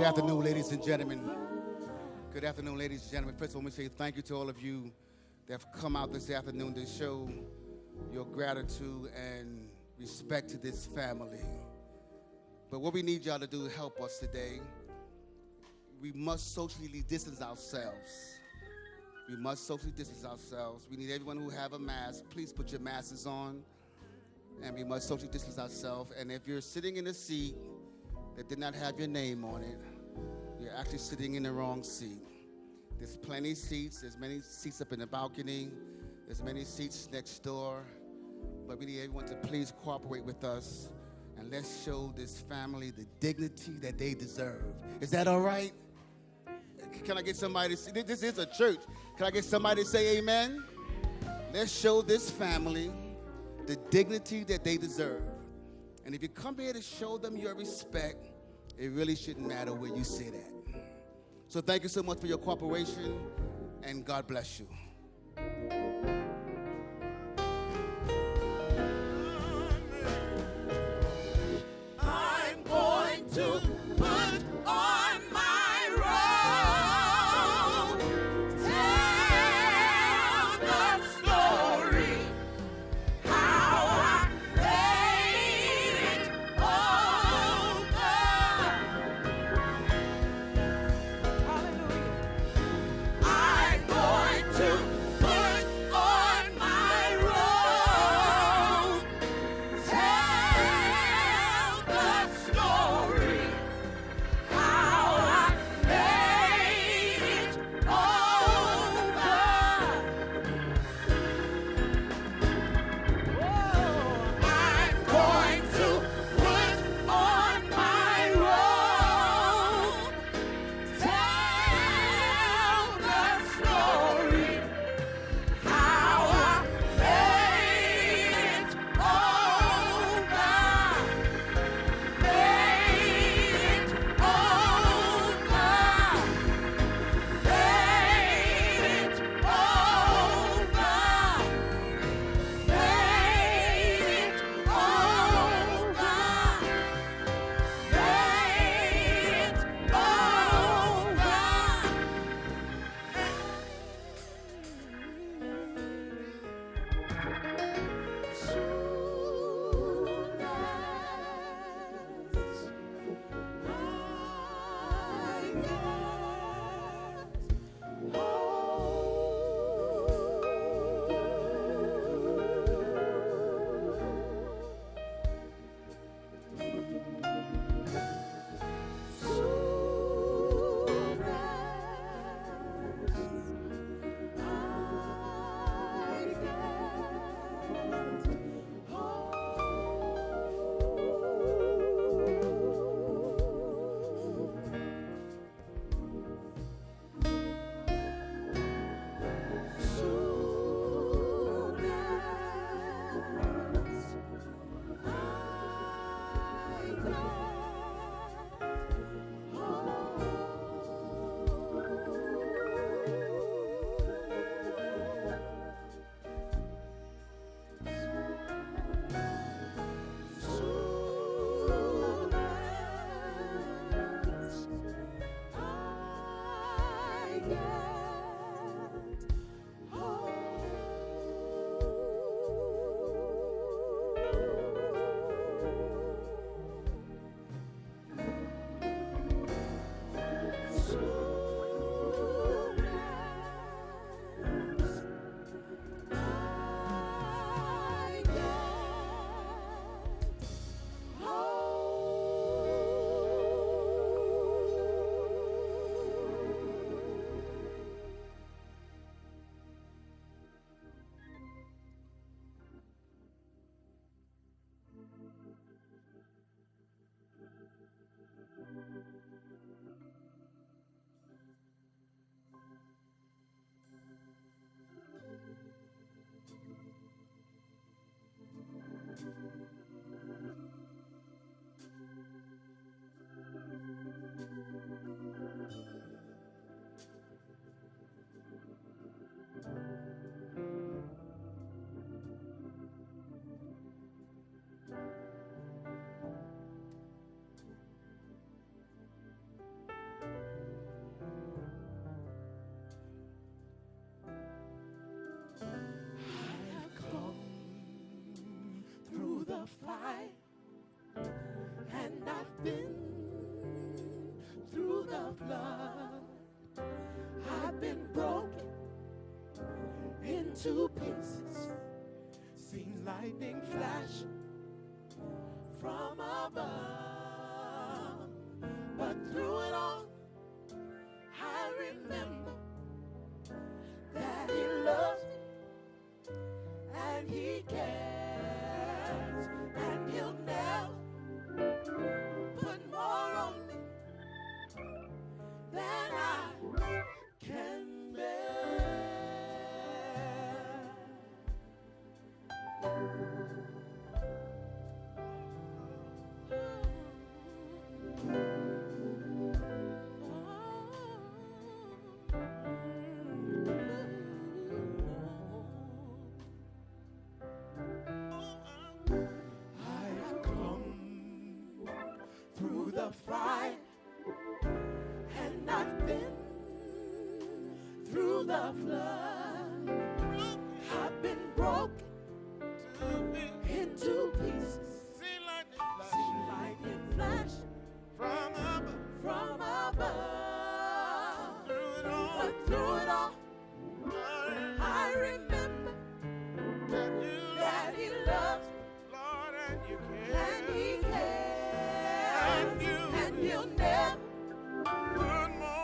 afternoon, ladies and gentlemen. Good afternoon, ladies and gentlemen. First of all, let me say thank you to all of you that have come out this afternoon to show your gratitude and respect to this family. But what we need y'all to do to help us today, we must socially distance ourselves. We must socially distance ourselves. We need everyone who have a mask, please put your masks on. And we must socially distance ourselves. And if you're sitting in a seat that did not have your name on it, you're actually sitting in the wrong seat. There's plenty of seats. There's many seats up in the balcony. There's many seats next door. But we need everyone to please cooperate with us. And let's show this family the dignity that they deserve. Is that all right? Can I get somebody to say, this is a church. Can I get somebody to say amen? Let's show this family the dignity that they deserve. And if you come here to show them your respect, it really shouldn't matter where you sit at. So thank you so much for your cooperation, and God bless you. I'm going to put on my robe, tell the story, how I made it over. Hallelujah. I'm going to put on my robe, tell the story, how I made it over. I'm going to put on my robe, tell the story, how I made it over. Made it the fire, and I've been through the flood. I've been broken into pieces, seen lightning flash from above, but through it all, I remember that He loves me and He cares, and He'll never put more on me than I can bear. I've come through the fire, and I've been through the flood. I've been broken into pieces, seen lightning flash from above. But through it all, I remember that He loves me, and He cares, and He'll never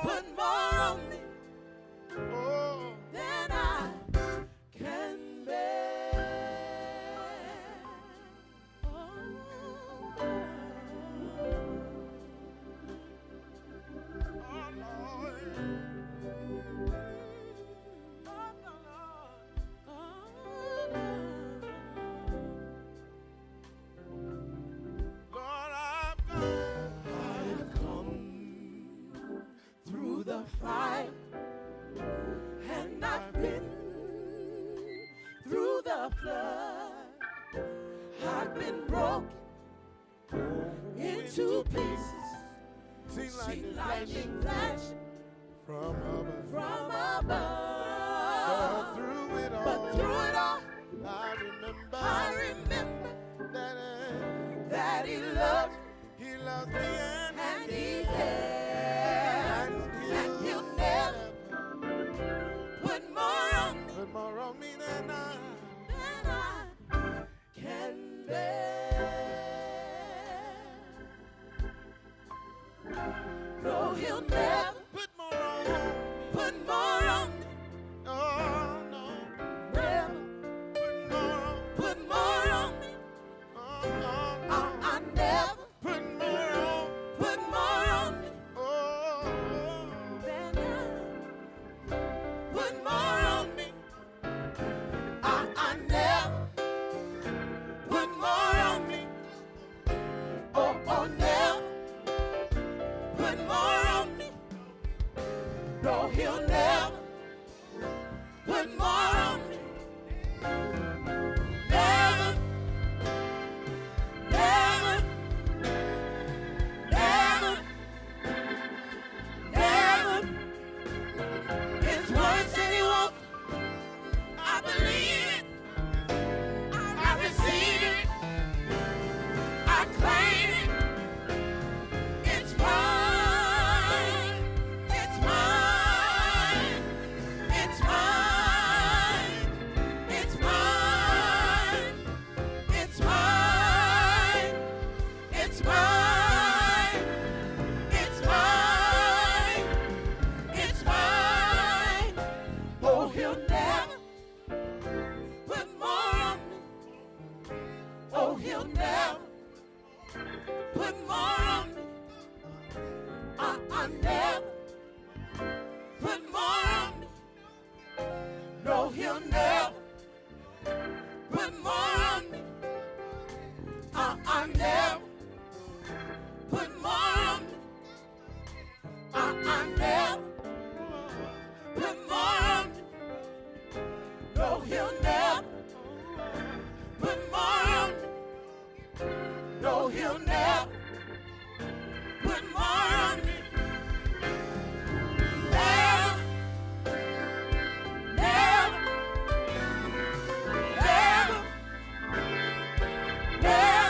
put more on me than I can bear. I've come through the fire, and I've been through the flood. I've been broken into pieces, seen lightning flash from above. But through it all, I remember that He loves me, and He cares, and He'll never put more on me than I can bear. No, He'll never put more on me. Oh, no. Never put more on me. I never put more on me. Then put more on me. I never put more on me. Oh, never put more on me. No, He'll never put more on me. Never, never, never, never. His word said He won't. I believe it. I receive it. I claim it. It's mine. It's mine. It's mine. It's mine. It's mine. It's mine. It's mine. It's mine. Oh, He'll never put more on me. Oh, He'll never put more on me. I never put more on me. No, He'll never put more on me. I never put more on me. I never put more on me. No, He'll never put more on me. No, He'll never put more on me. Never, never, never, never.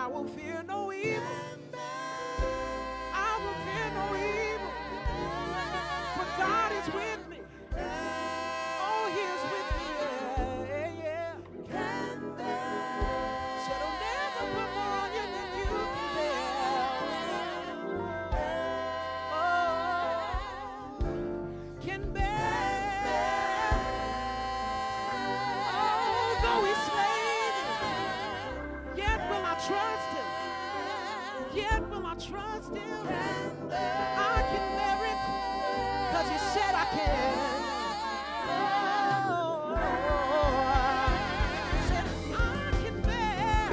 I will fear no evil. I will fear no evil. For God is with me. Oh, He is with me. Yeah, yeah. Said He'll never put more on you than you can bear. Oh, can bear. Oh, though He slay me, yet will I trust Him. Yet will I trust Him. I can bear it, 'cause He said I can. Said I can bear.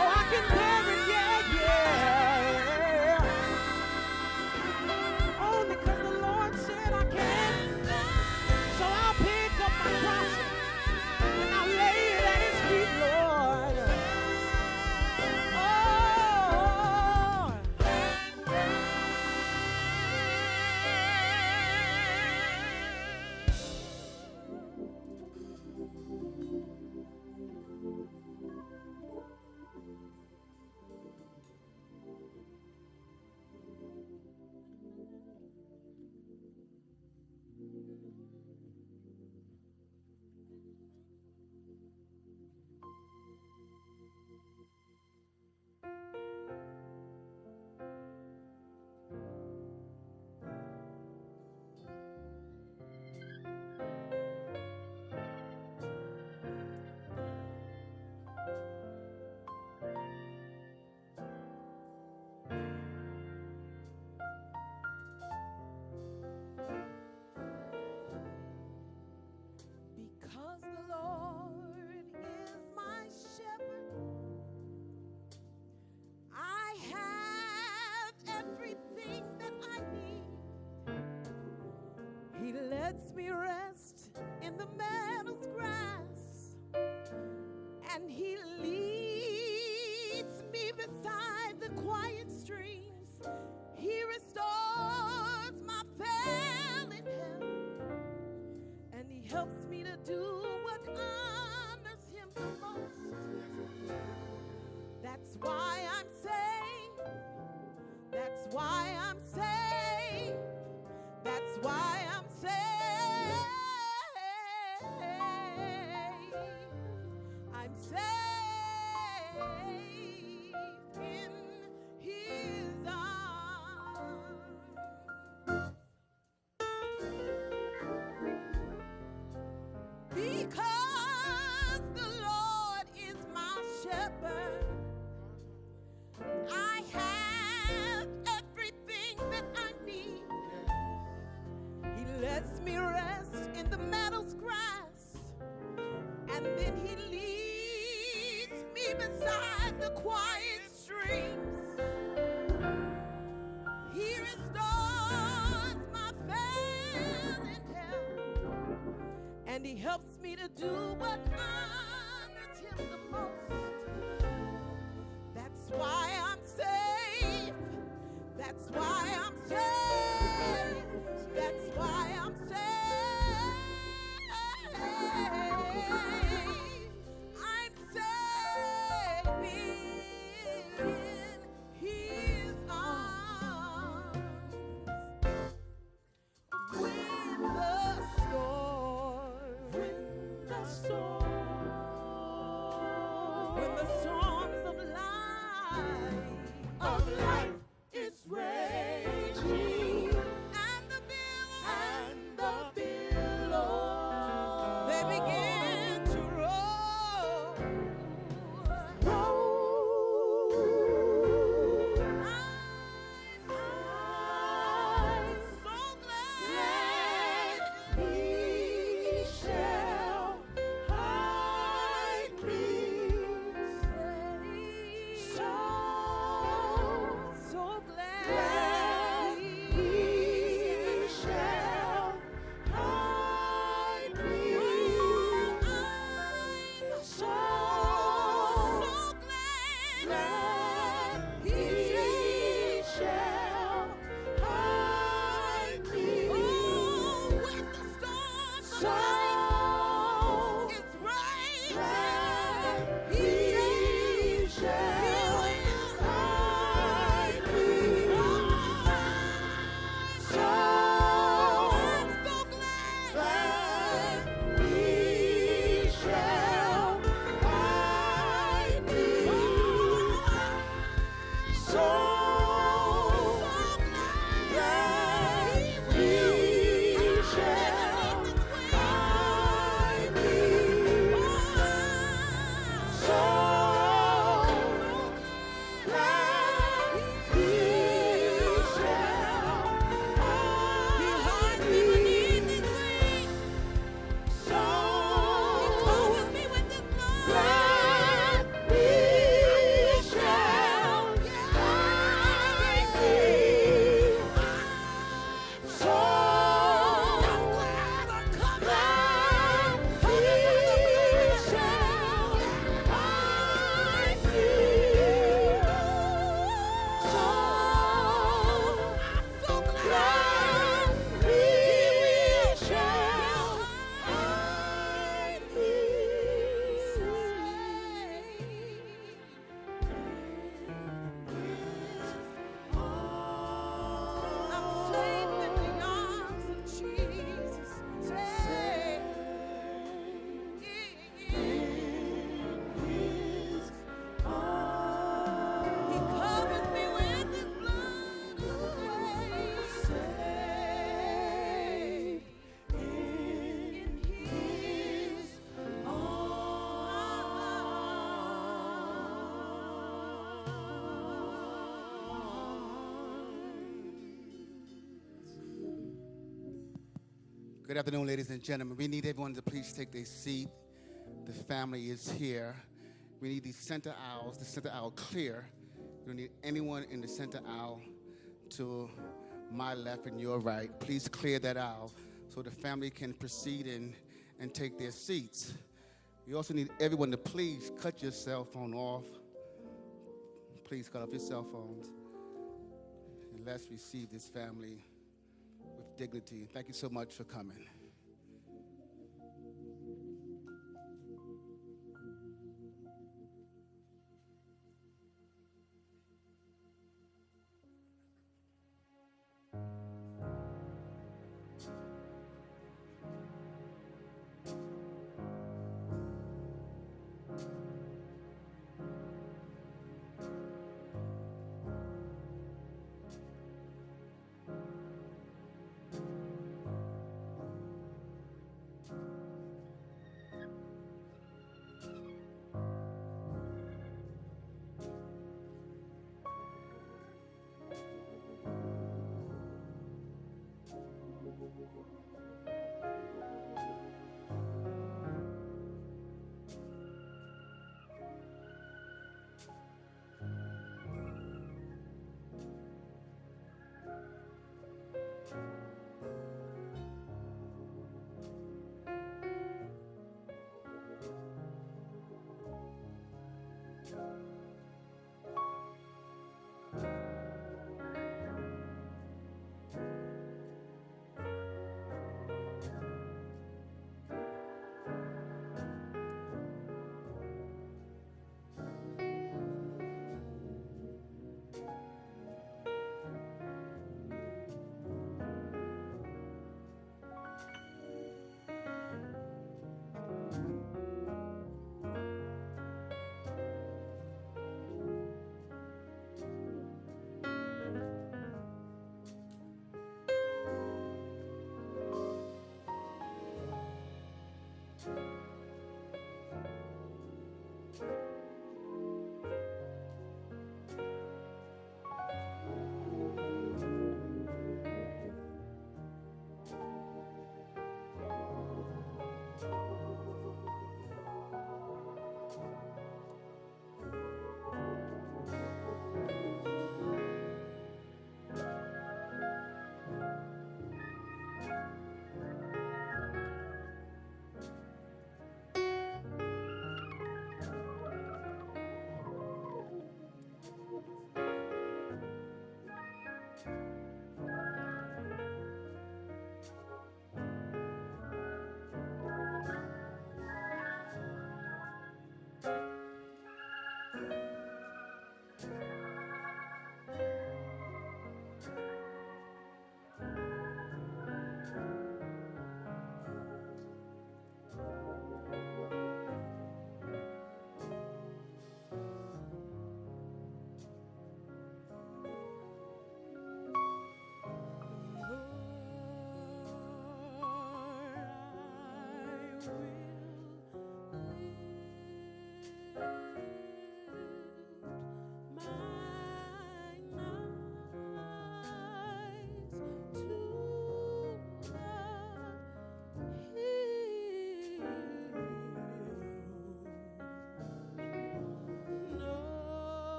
Oh, I can bear it, yeah, yeah. Only 'cause the Lord said I can. So I'll pick up my cross and I'll lay it at His feet, Lord. Oh, because the Lord is my shepherd, I have everything that I need. He lets me rest in the meadow's grass, and He leads me beside the quiet streams. He restores my failing health, and He helps me to do what honors Him the most. That's why I'm saved. That's why I'm saved. That's why I'm saved. I'm safe in His arms. Because the Lord is my shepherd, I have everything that I need. He lets me rest in the meadow's grass, and then He leads me beside the quiet streams. He restores my failing health, and He helps me to do what honors Him the most. That's why I'm safe. That's why I'm safe. That's why I'm safe. I'm safe in His arms. When the storms of life is raging, and the billows they begin to roll. I'm so glad He shall hide me. So Good afternoon, ladies and gentlemen. We need everyone to please take their seat. The family is here. We need these center aisles, the center aisle clear. We don't need anyone in the center aisle to my left and your right. Please clear that aisle so the family can proceed and take their seats. We also need everyone to please cut your cell phone off. Please cut off your cell phones. And let's receive this family with dignity. Thank you so much for coming.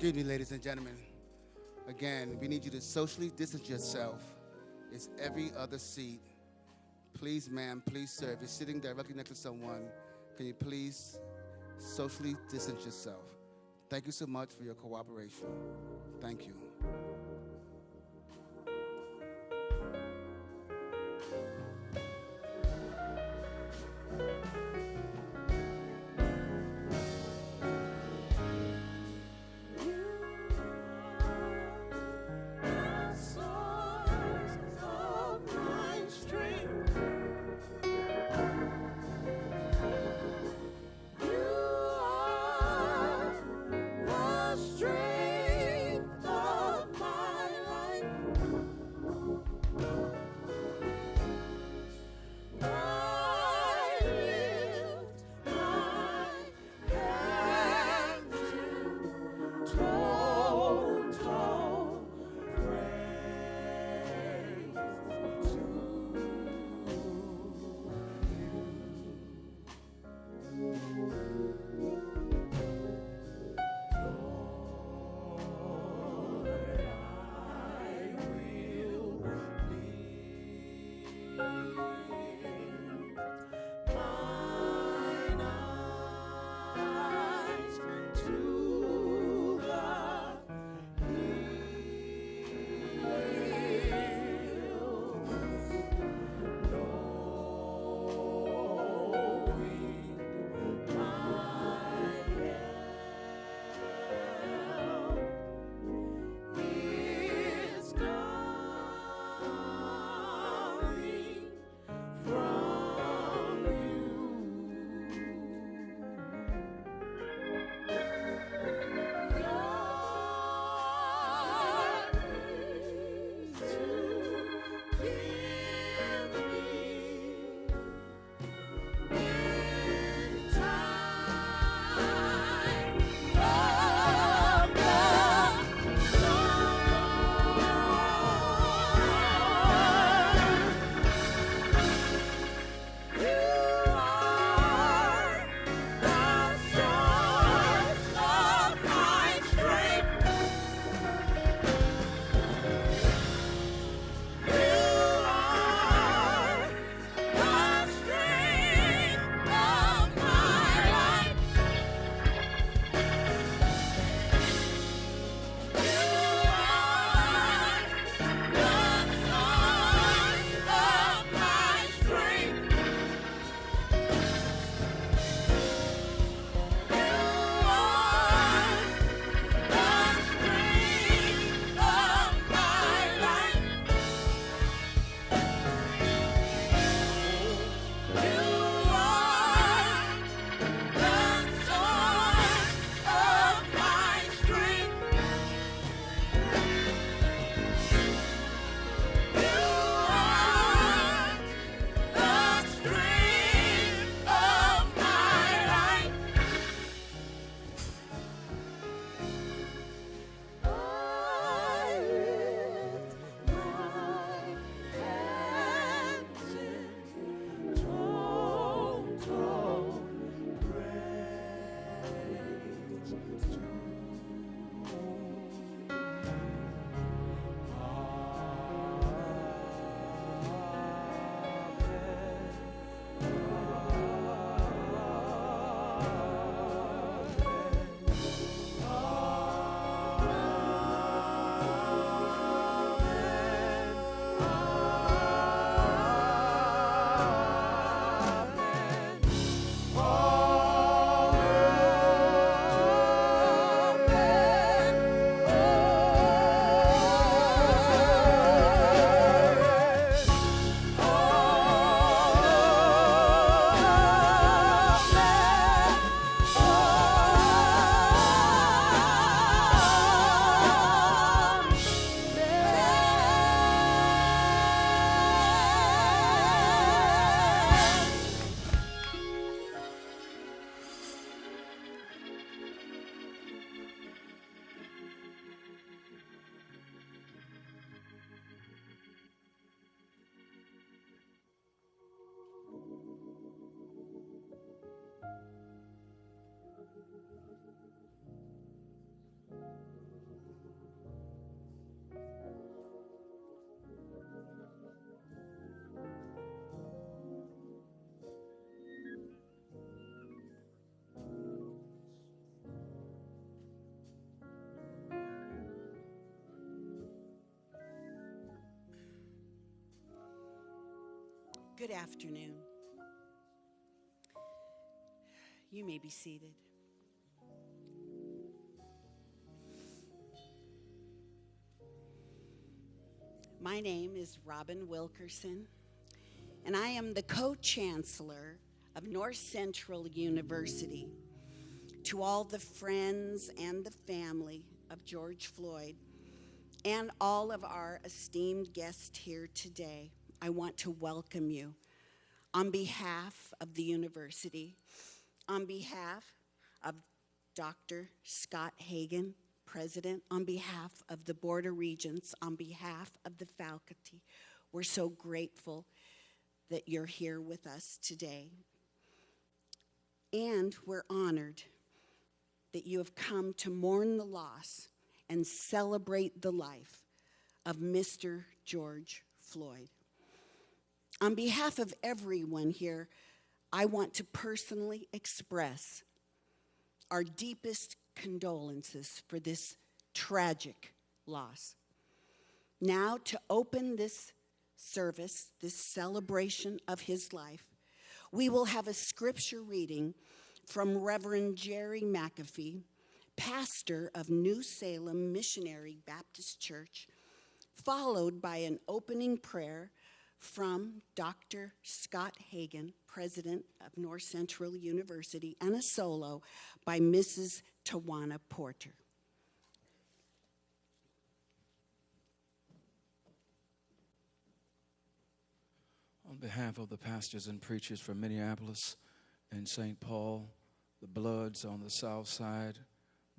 Excuse me, ladies and gentlemen. Again, we need you to socially distance yourself. It's every other seat. Please, ma'am, please, sir, if you're sitting directly next to someone, can you please socially distance yourself? Thank you so much for your cooperation. Thank you. Strength of my Good afternoon. You may be seated. My name is Robin Wilkerson, and I am the co-chancellor of North Central University. To all the friends and the family of George Floyd and all of our esteemed guests here today, I want to welcome you on behalf of the university, on behalf of Dr. Scott Hagan, President, on behalf of the Board of Regents, on behalf of the faculty. We're so grateful that you're here with us today. And we're honored that you have come to mourn the loss and celebrate the life of Mr. George Floyd. On behalf of everyone here, I want to personally express our deepest condolences for this tragic loss. Now, to open this service, this celebration of his life, we will have a scripture reading from Reverend Jerry McAfee, pastor of New Salem Missionary Baptist Church, followed by an opening prayer from Dr. Scott Hagan, President of North Central University, and a solo by Mrs. Tawana Porter. On behalf of the pastors and preachers from Minneapolis and St. Paul, the Bloods on the south side,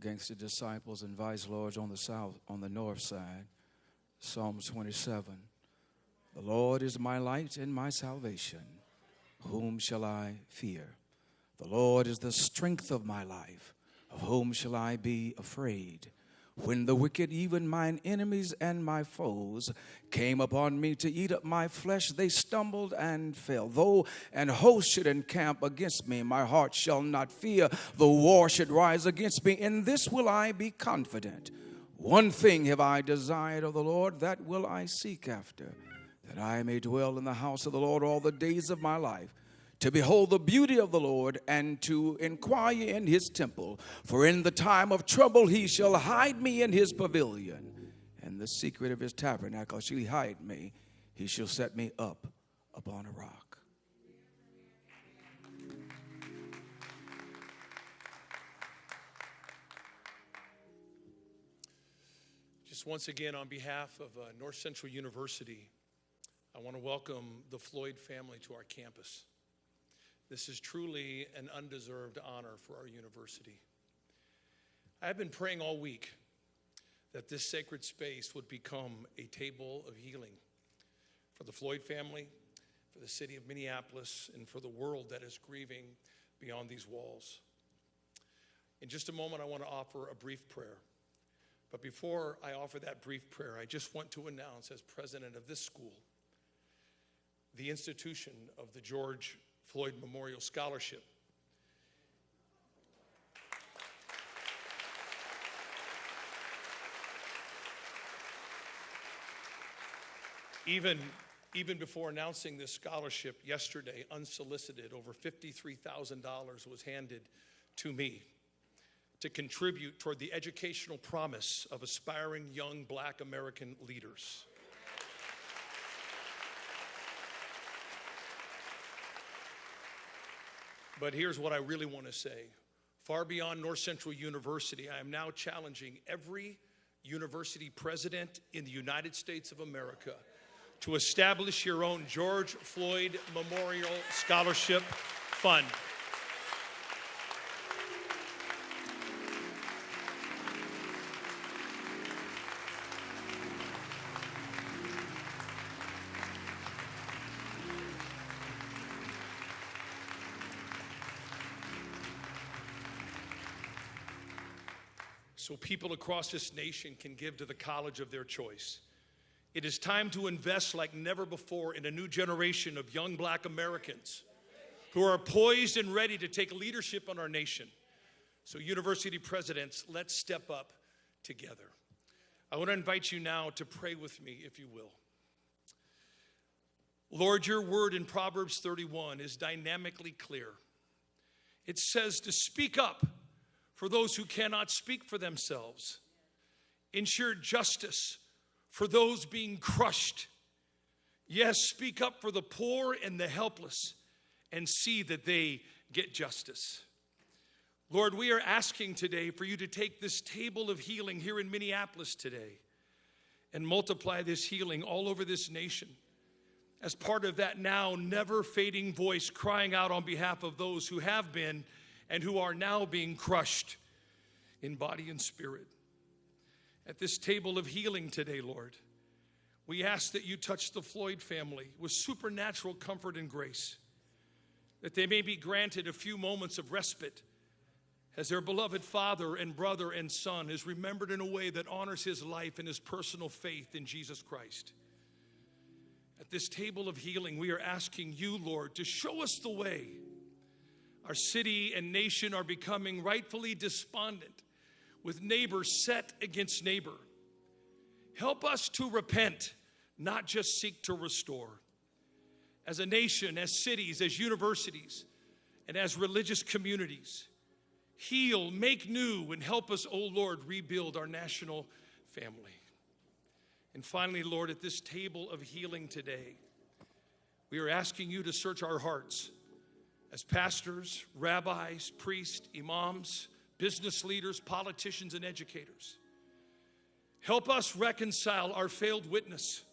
Gangster Disciples and Vice Lords on the north side, Psalm 27. The Lord is my light and my salvation. Whom shall I fear? The Lord is the strength of my life. Of whom shall I be afraid? When the wicked, even mine enemies and my foes, came upon me to eat up my flesh, they stumbled and fell. Though an host should encamp against me, my heart shall not fear. The war should rise against me, in this will I be confident. One thing have I desired of the Lord, that will I seek after, that I may dwell in the house of the Lord all the days of my life, to behold the beauty of the Lord and to inquire in his temple. For in the time of trouble he shall hide me in his pavilion. And the secret of his tabernacle shall he hide me. He shall set me up upon a rock. Just once again, on behalf of North Central University, I want to welcome the Floyd family to our campus. This is truly an undeserved honor for our university. I've been praying all week that this sacred space would become a table of healing for the Floyd family, for the city of Minneapolis, and for the world that is grieving beyond these walls. In just a moment, I want to offer a brief prayer. But before I offer that brief prayer, I just want to announce, as president of this school, the institution of the George Floyd Memorial Scholarship. Even before announcing this scholarship yesterday, unsolicited, over $53,000 was handed to me to contribute toward the educational promise of aspiring young Black American leaders. But here's what I really want to say. Far beyond North Central University, I am now challenging every university president in the United States of America to establish your own George Floyd Memorial Scholarship Fund. So people across this nation can give to the college of their choice. It is time to invest like never before in a new generation of young Black Americans who are poised and ready to take leadership on our nation. So university presidents, let's step up together. I want to invite you now to pray with me, if you will. Lord, your word in Proverbs 31 is dynamically clear. It says to speak up for those who cannot speak for themselves. Ensure justice for those being crushed. Yes, speak up for the poor and the helpless and see that they get justice. Lord, we are asking today for you to take this table of healing here in Minneapolis today and multiply this healing all over this nation as part of that now never fading voice crying out on behalf of those who have been and who are now being crushed in body and spirit. At this table of healing today, Lord, we ask that you touch the Floyd family with supernatural comfort and grace, that they may be granted a few moments of respite as their beloved father and brother and son is remembered in a way that honors his life and his personal faith in Jesus Christ. At this table of healing, we are asking you, Lord, to show us the way. Our city and nation are becoming rightfully despondent, with neighbor set against neighbor. Help us to repent, not just seek to restore. As a nation, as cities, as universities, and as religious communities, heal, make new, and help us, oh Lord, rebuild our national family. And finally, Lord, at this table of healing today, we are asking you to search our hearts as pastors, rabbis, priests, imams, business leaders, politicians, and educators. Help us reconcile our failed witness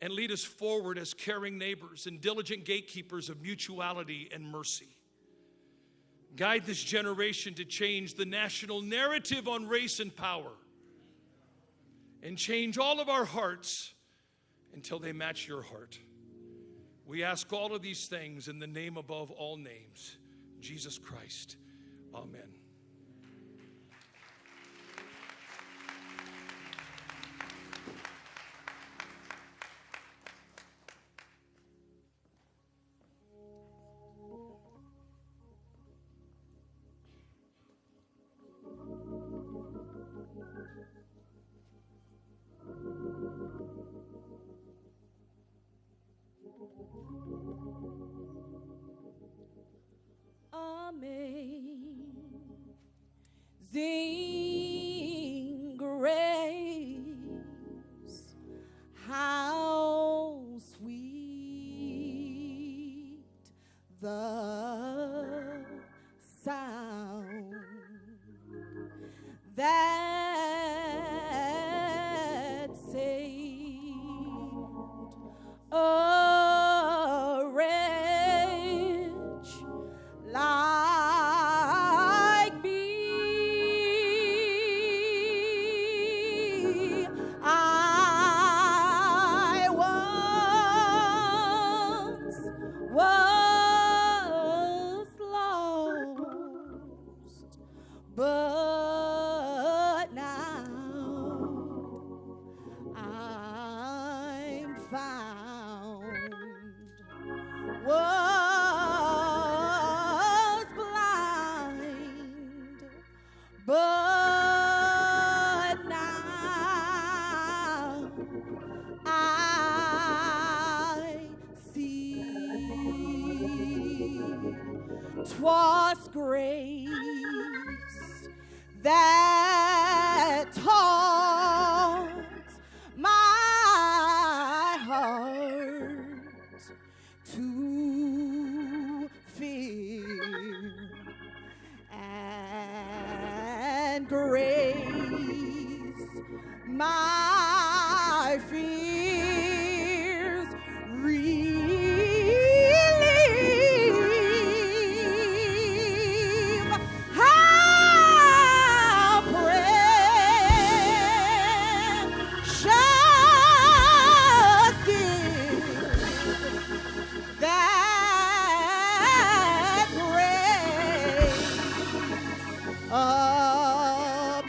and lead us forward as caring neighbors and diligent gatekeepers of mutuality and mercy. Guide this generation to change the national narrative on race and power and change all of our hearts until they match your heart. We ask all of these things in the name above all names, Jesus Christ. Amen. Amazing grace, how sweet the sound that saved a wretch like me. I once was lost, but now I'm found. Was blind, but now I see. 'Twas grace that taught my heart to fear, and grace my fears relieve. How precious is that grace appear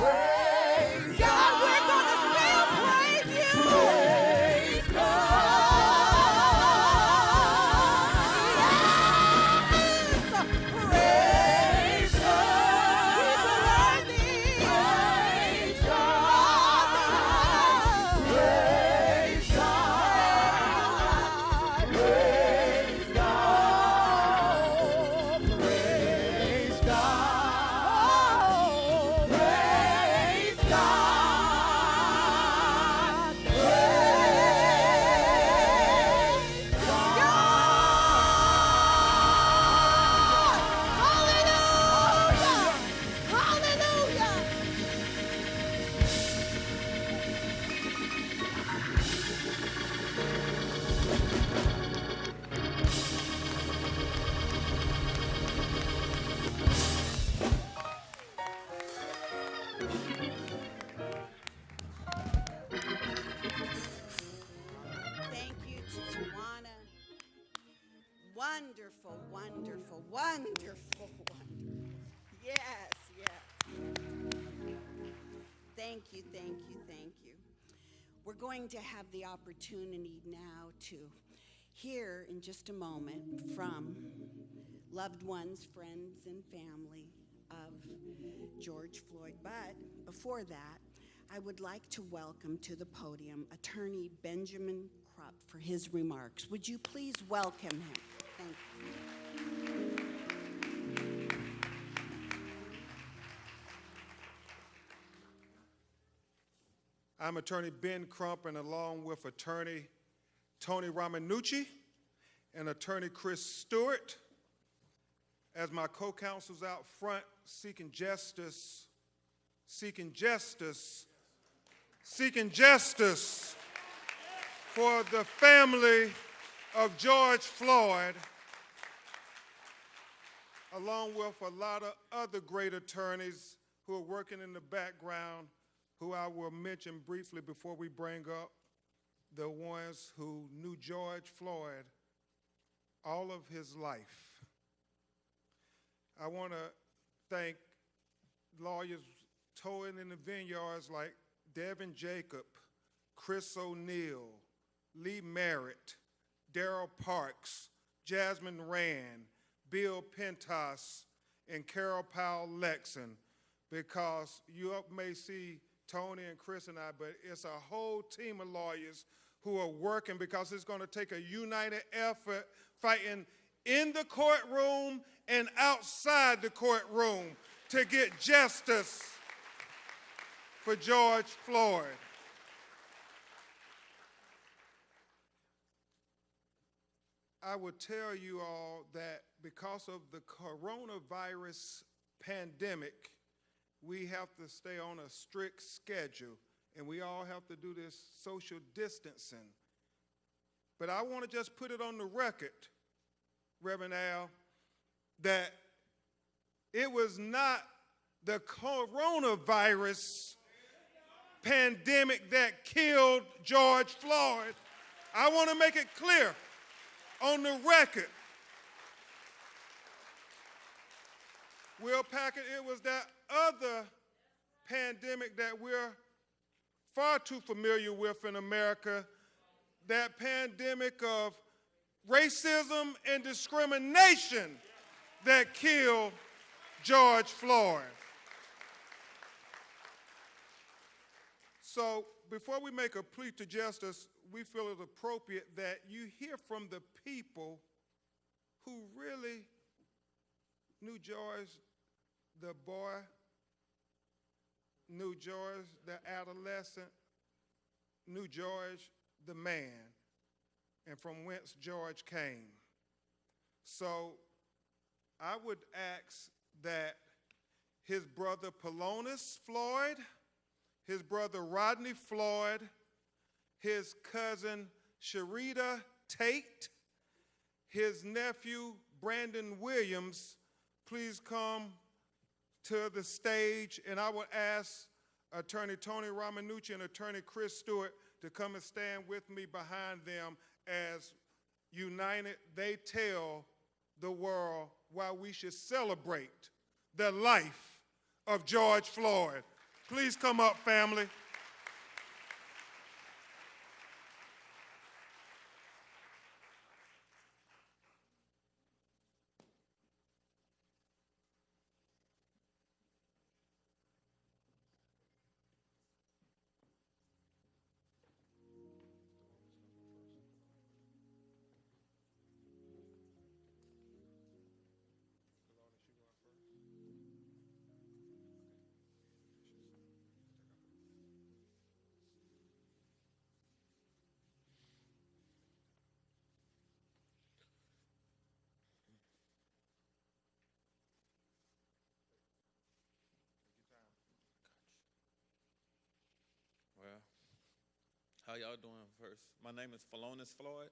God, we're gonna still praise you. Praise God. Praise God. He's worthy. Praise God. Praise God. Praise God. Praise God. Oh, praise God. Praise God. Hallelujah. Hallelujah. Thank you to Tawana. Wonderful, wonderful, wonderful, wonderful. Yes, yes. Thank you, thank you, thank you. We're going to have the opportunity now to hear in just a moment from loved ones, friends, and family of George Floyd. But before that, I would like to welcome to the podium Attorney Benjamin Krupp for his remarks. Would you please welcome him? Thank you. I'm Attorney Ben Crump, and along with Attorney Tony Ramanucci and Attorney Chris Stewart, as my co-counsels out front seeking justice for the family of George Floyd, along with a lot of other great attorneys who are working in the background, who I will mention briefly before we bring up the ones who knew George Floyd all of his life. I want to thank lawyers towing in the vineyards like Devin Jacob, Chris O'Neill, Lee Merritt, Darrell Parks, Jasmine Rand, Bill Pentas, and Carol Powell Lexon, because you may see Tony and Chris and I, but it's a whole team of lawyers who are working, because it's going to take a united effort fighting in the courtroom and outside the courtroom to get justice for George Floyd. I would tell you all that because of the coronavirus pandemic, we have to stay on a strict schedule, and we all have to do this social distancing. But I want to just put it on the record, Reverend Al, that it was not the coronavirus pandemic that killed George Floyd. I want to make it clear on the record. Will Packard, it was that other pandemic that we're far too familiar with in America, that pandemic of racism and discrimination that killed George Floyd. So before we make a plea to justice, we feel it appropriate that you hear from the people who really knew George the boy, knew George the adolescent, knew George the man, and from whence George came. So I would ask that his brother Polonus Floyd, his brother Rodney Floyd, his cousin Sharita Tate, his nephew Brandon Williams, please come to the stage, and I would ask Attorney Tony Ramanucci and Attorney Chris Stewart to come and stand with me behind them as united they tell the world why we should celebrate the life of George Floyd. Please come up, family. Well, how y'all doing first? My name is Floyd,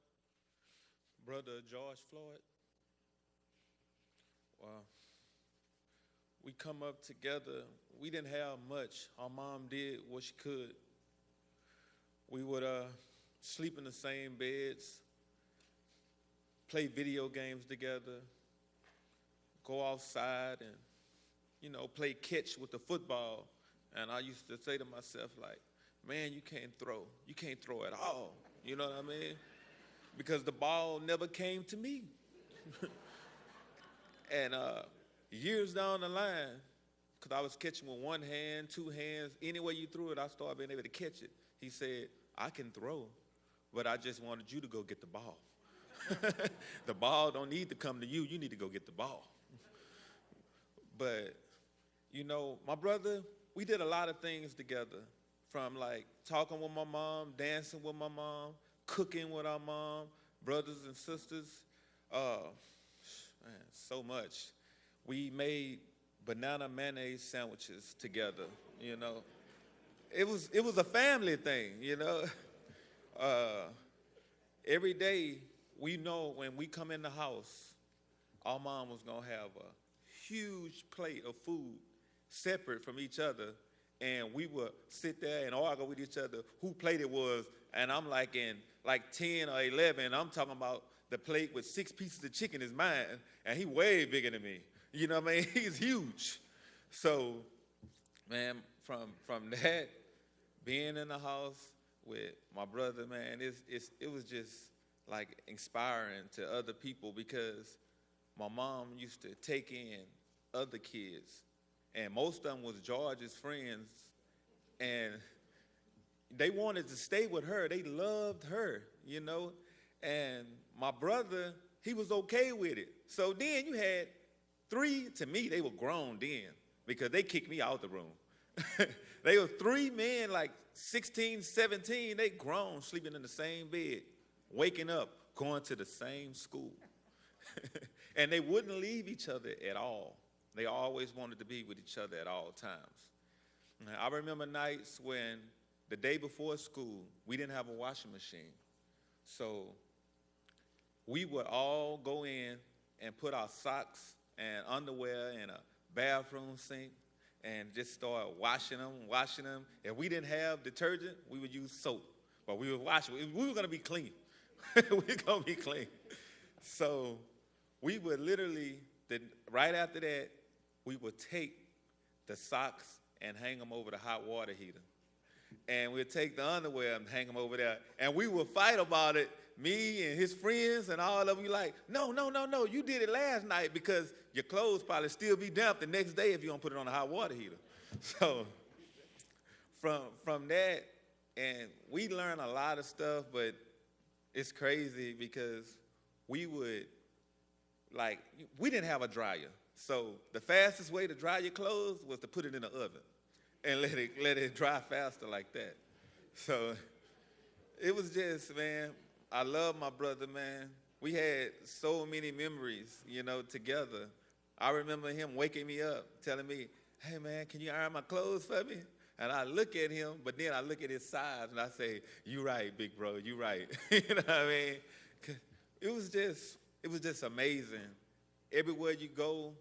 brother of George Floyd. Well, we come up together. We didn't have much. Our mom did what she could. We would sleep in the same beds, play video games together, go outside and, play catch with the football. And I used to say to myself, like, man, you can't throw. You can't throw at all. You know what I mean? Because the ball never came to me. And years down the line, because I was catching with one hand, two hands, any way you threw it, I started being able to catch it. He said, I can throw, but I just wanted you to go get the ball. The ball don't need to come to you. You need to go get the ball. But, my brother, we did a lot of things together, from like talking with my mom, dancing with my mom, cooking with our mom, brothers and sisters. Man, so much. We made banana mayonnaise sandwiches together, It was a family thing, Every day, we know when we come in the house, our mom was going to have a huge plate of food separate from each other, and we would sit there and argue with each other who plate it was, and I'm like in 10 or 11, I'm talking about the plate with 6 pieces of chicken is mine, and he way bigger than me. You know what I mean? He's huge. So, man, from that, being in the house with my brother, man, it was just like inspiring to other people, because my mom used to take in other kids, and most of them was George's friends, and they wanted to stay with her. They loved her, and my brother, he was okay with it. So then you had 3, to me, they were grown then, because they kicked me out the room. They were 3 men, like 16, 17, they grown, sleeping in the same bed, waking up, going to the same school. And they wouldn't leave each other at all. They always wanted to be with each other at all times. And I remember nights when the day before school, we didn't have a washing machine. So we would all go in and put our socks and underwear in a bathroom sink and just start washing them. If we didn't have detergent, we would use soap. But we would wash it. We were going to be clean. We were going to be clean. So we would literally, right after that, we would take the socks and hang them over the hot water heater. And we'd take the underwear and hang them over there. And we would fight about it, me and his friends and all of them. We like, no, you did it last night, because your clothes probably still be damp the next day if you don't put it on the hot water heater. So from that, and we learned a lot of stuff, but it's crazy because we didn't have a dryer. So the fastest way to dry your clothes was to put it in the oven and let it dry faster like that. So it was just, man, I love my brother, man. We had so many memories, together. I remember him waking me up, telling me, hey, man, can you iron my clothes for me? And I look at him, but then I look at his size, and I say, you right, big bro, you right. You know what I mean? 'Cause it was just amazing. Everywhere you go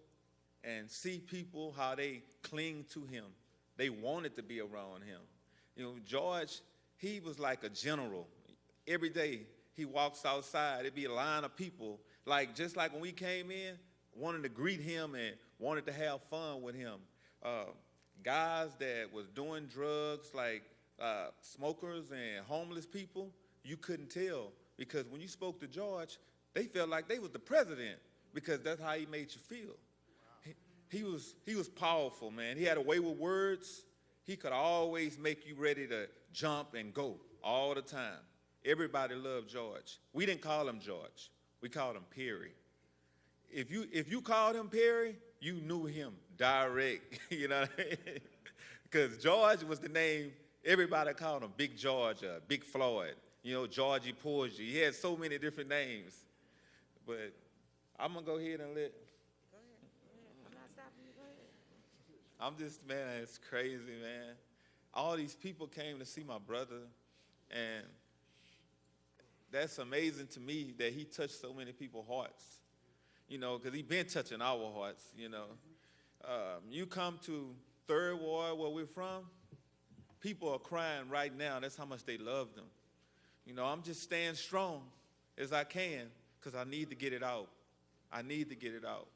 and see people, how they cling to him. They wanted to be around him. George, he was like a general. Every day he walks outside, it'd be a line of people, just like when we came in, wanting to greet him and wanted to have fun with him. guys that was doing drugs like smokers and homeless people, you couldn't tell, because when you spoke to George, they felt like they was the president, because that's how he made you feel. Wow. He was powerful, man. He had a way with words. He could always make you ready to jump and go all the time. Everybody loved George. We didn't call him George. We called him Perry. If you called him Perry, you knew him direct, you know what I mean? Because George was the name, everybody called him Big George, Big Floyd, you know, Georgie Porgy. He had so many different names. But I'm going to go ahead and let. Go ahead. I'm not stopping you. Go ahead. I'm just, man, it's crazy, man. All these people came to see my brother, and that's amazing to me that he touched so many people's hearts, you know, because he been touching our hearts, you know. You come to Third Ward, where we're from, people are crying right now. That's how much they love them. You know, I'm just staying strong as I can, because I need to get it out. I need to get it out.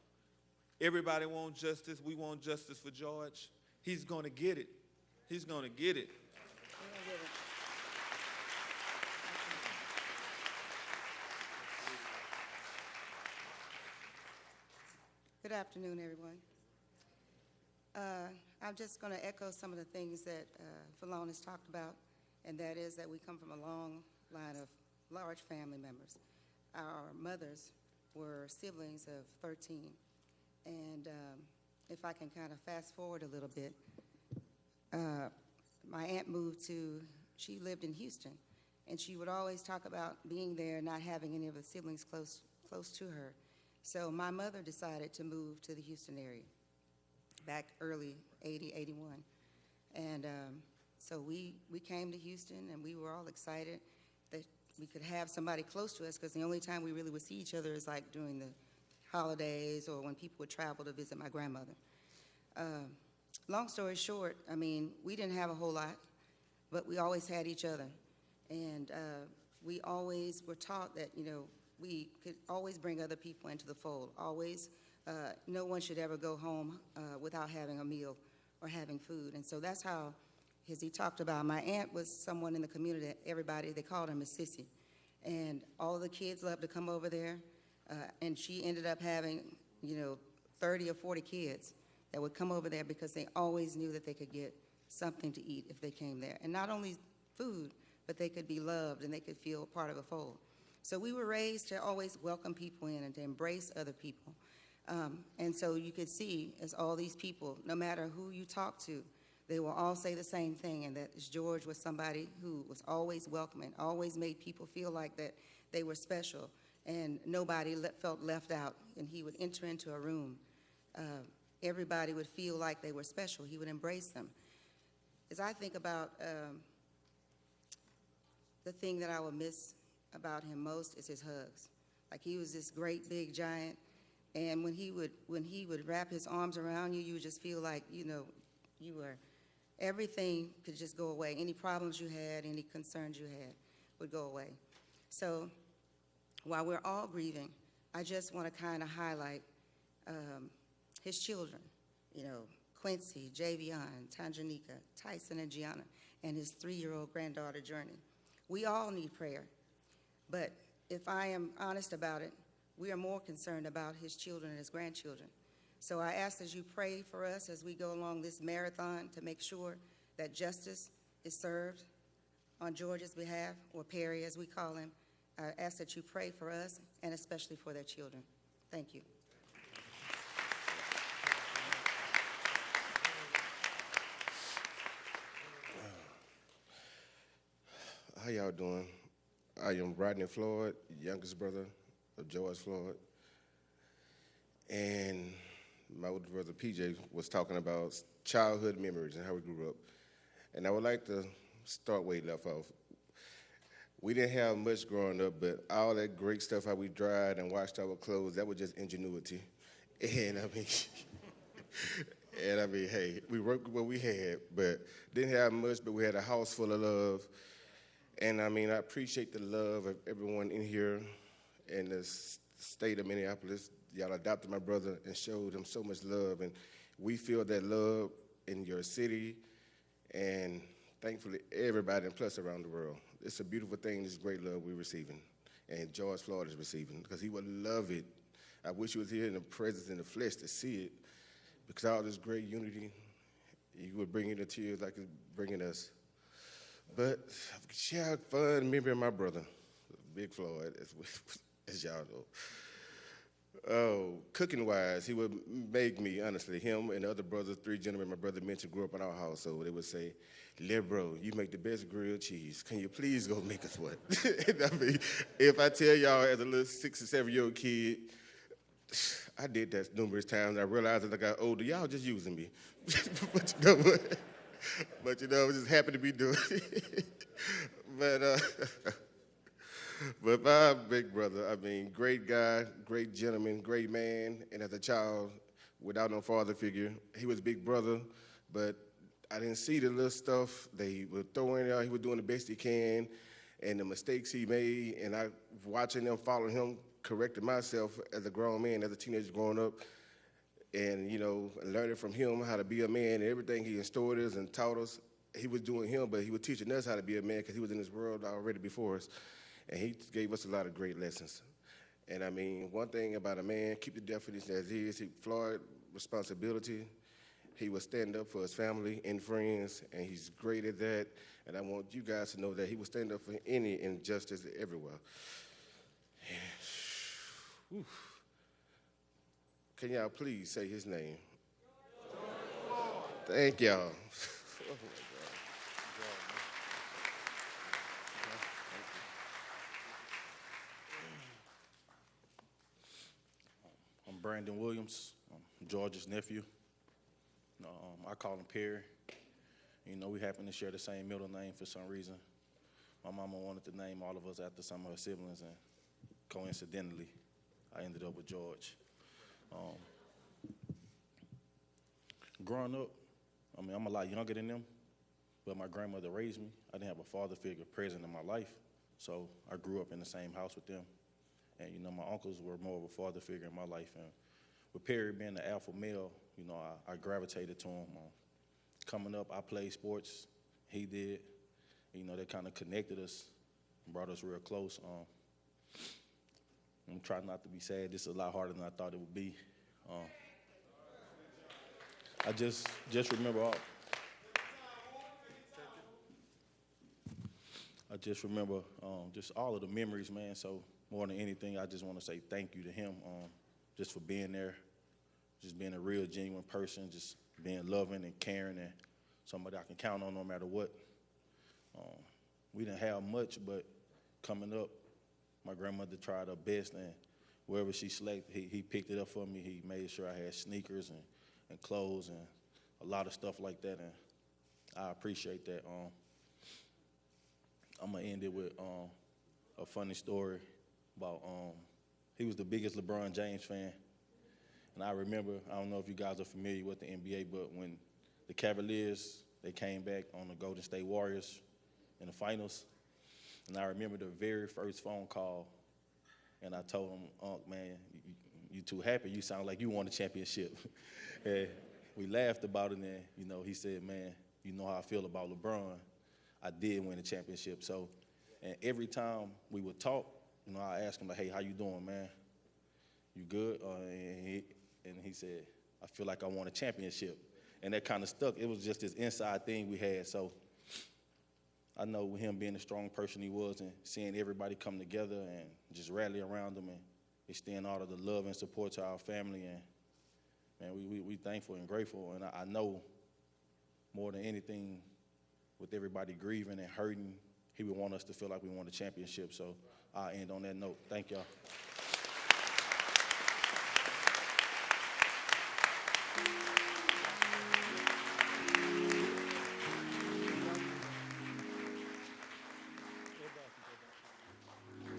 Everybody wants justice. We want justice for George. He's going to get it. He's going to get it. Good afternoon, everyone. I'm just going to echo some of the things that Falon has talked about, and that is that we come from a long line of large family members. Our mothers were siblings of 13, and if I can kind of fast forward a little bit, my aunt she lived in Houston, and she would always talk about being there and not having any of the siblings close to her. So my mother decided to move to the Houston area back early 80, 81. And so we came to Houston, and we were all excited that we could have somebody close to us, because the only time we really would see each other is like during the holidays or when people would travel to visit my grandmother. Long story short, I mean, we didn't have a whole lot, but we always had each other. And we always were taught that, you know, we could always bring other people into the fold. Always, no one should ever go home without having a meal or having food. And so that's how, as he talked about, my aunt was someone in the community that everybody, they called her Miss Sissy. And all of the kids loved to come over there. And she ended up having, you know, 30 or 40 kids that would come over there because they always knew that they could get something to eat if they came there. And not only food, but they could be loved and they could feel part of a fold. So we were raised to always welcome people in and to embrace other people. And so you could see, as all these people, no matter who you talk to, they will all say the same thing, and that George was somebody who was always welcoming, always made people feel like that they were special, and nobody felt left out. And he would enter into a room. Everybody would feel like they were special. He would embrace them. As I think about the thing that I would miss about him most is his hugs. Like, he was this great big giant, and when he would wrap his arms around you, you would just feel like, you know, you were, everything could just go away. Any problems you had, any concerns you had would go away. So while we're all grieving, I just want to kind of highlight his children, you know, Quincy, Javion, Tanjanika, Tyson, and Gianna, and his 3-year-old granddaughter, Journey. We all need prayer. But if I am honest about it, we are more concerned about his children and his grandchildren. So I ask that you pray for us as we go along this marathon to make sure that justice is served on George's behalf, or Perry as we call him. I ask that you pray for us and especially for their children. Thank you. How y'all doing? I am Rodney Floyd, youngest brother of George Floyd. And my older brother PJ was talking about childhood memories and how we grew up. And I would like to start where he left off. We didn't have much growing up, but all that great stuff, how we dried and washed our clothes, that was just ingenuity. And I mean, hey, we worked with what we had, but didn't have much, but we had a house full of love. And I mean, I appreciate the love of everyone in here in the state of Minneapolis. Y'all adopted my brother and showed him so much love, and we feel that love in your city, and thankfully everybody and plus around the world. It's a beautiful thing, this great love we're receiving, and George Floyd is receiving, because he would love it. I wish he was here in the presence, in the flesh, to see it, because all this great unity, he would bring in the tears like it's bringing us. But she had fun remembering my brother, Big Floyd, as y'all know. Oh, cooking-wise, he would make me, honestly, him and the other brothers, 3 gentlemen my brother mentioned grew up in our house, so they would say, "Little bro, you make the best grilled cheese. Can you please go make us one?" I mean, if I tell y'all as a little 6 or 7-year-old kid, I did that numerous times. I realized as I got older, y'all just using me. But you know what? But you know, I was just happy to be doing it. But my big brother, I mean, great guy, great gentleman, great man, and as a child, without no father figure, he was big brother, but I didn't see the little stuff they were throwing out. He was doing the best he can, and the mistakes he made, and I, watching them, following him, corrected myself as a grown man, as a teenager growing up, and, you know, learning from him how to be a man, and everything he instilled us and taught us. He was doing him, but he was teaching us how to be a man, because he was in this world already before us. And he gave us a lot of great lessons. And I mean, one thing about a man, keep the definition as is. Floyd, responsibility. He will stand up for his family and friends, and he's great at that. And I want you guys to know that he will stand up for any injustice everywhere. Whew. Can y'all please say his name? Thank y'all. Brandon Williams, George's nephew. I call him Perry. You know, we happen to share the same middle name for some reason. My mama wanted to name all of us after some of her siblings, and coincidentally, I ended up with George. Growing up, I mean, I'm a lot younger than them, but my grandmother raised me. I didn't have a father figure present in my life, so I grew up in the same house with them. And, you know, my uncles were more of a father figure in my life. And with Perry being the alpha male, you know, I gravitated to him. Coming up, I played sports. He did. You know, that kind of connected us and brought us real close. I'm trying not to be sad. This is a lot harder than I thought it would be. I just remember all. I just remember just all of the memories, man. So more than anything, I just want to say thank you to him just for being there, just being a real, genuine person, just being loving and caring and somebody I can count on no matter what. We didn't have much, but coming up, my grandmother tried her best, and wherever she selected, he picked it up for me. He made sure I had sneakers and clothes and a lot of stuff like that, and I appreciate that. I'm going to end it with a funny story about he was the biggest LeBron James fan. And I remember, I don't know if you guys are familiar with the NBA, but when the Cavaliers, they came back on the Golden State Warriors in the finals, and I remember the very first phone call, and I told him, "Unc, man, you too happy. You sound like you won a championship." And we laughed about it, and, you know, he said, "Man, you know how I feel about LeBron. I did win a championship." So, and every time we would talk, you know, I asked him, like, "Hey, how you doing, man? You good?" And he said, "I feel like I won a championship." And that kind of stuck. It was just this inside thing we had. So I know with him being the strong person he was and seeing everybody come together and just rally around him and extend all of the love and support to our family. And, man, we thankful and grateful. And I know more than anything, with everybody grieving and hurting, he would want us to feel like we won the championship. So I'll end on that note. Thank y'all.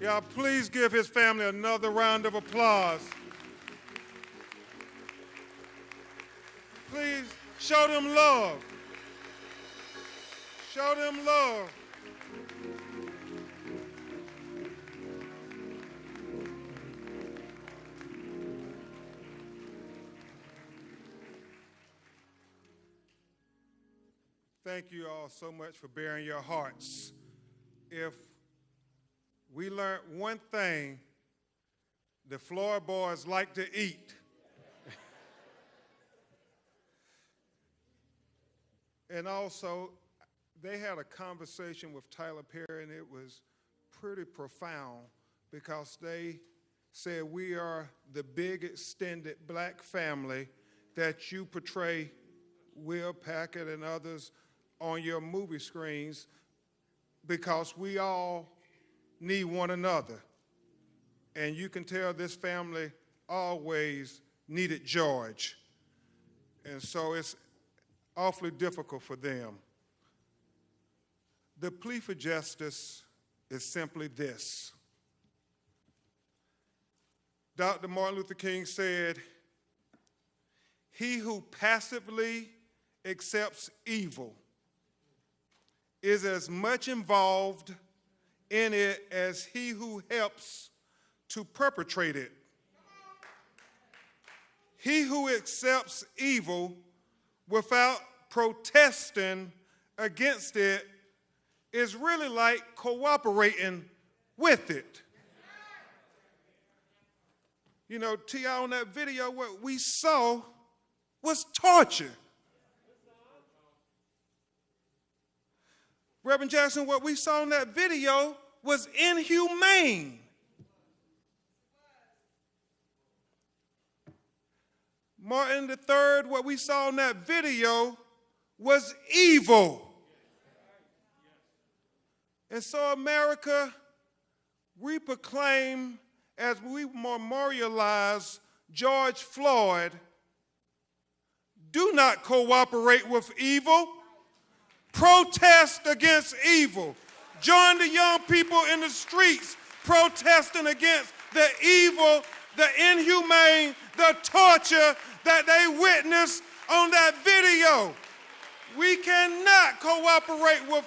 Y'all, please give his family another round of applause. Please show them love. Show them love. thank you all so much for bearing your hearts. If we learned one thing, the Floyd boys like to eat. And also, they had a conversation with Tyler Perry, and it was pretty profound because they said, we are the big extended black family that you portray, Will Packard and others, on your movie screens, because we all need one another. And you can tell this family always needed George. And so it's awfully difficult for them. The plea for justice is simply this. Dr. Martin Luther King said, "He who passively accepts evil is as much involved in it as he who helps to perpetrate it. He who accepts evil without protesting against it is really like cooperating with it." You know, T.I., on that video, what we saw was torture. Reverend Jackson, what we saw in that video was inhumane. Martin III, what we saw in that video was evil. And so, America, we proclaim, as we memorialize George Floyd, do not cooperate with evil. Protest against evil. Join the young people in the streets protesting against the evil, the inhumane, the torture that they witnessed on that video. We cannot cooperate with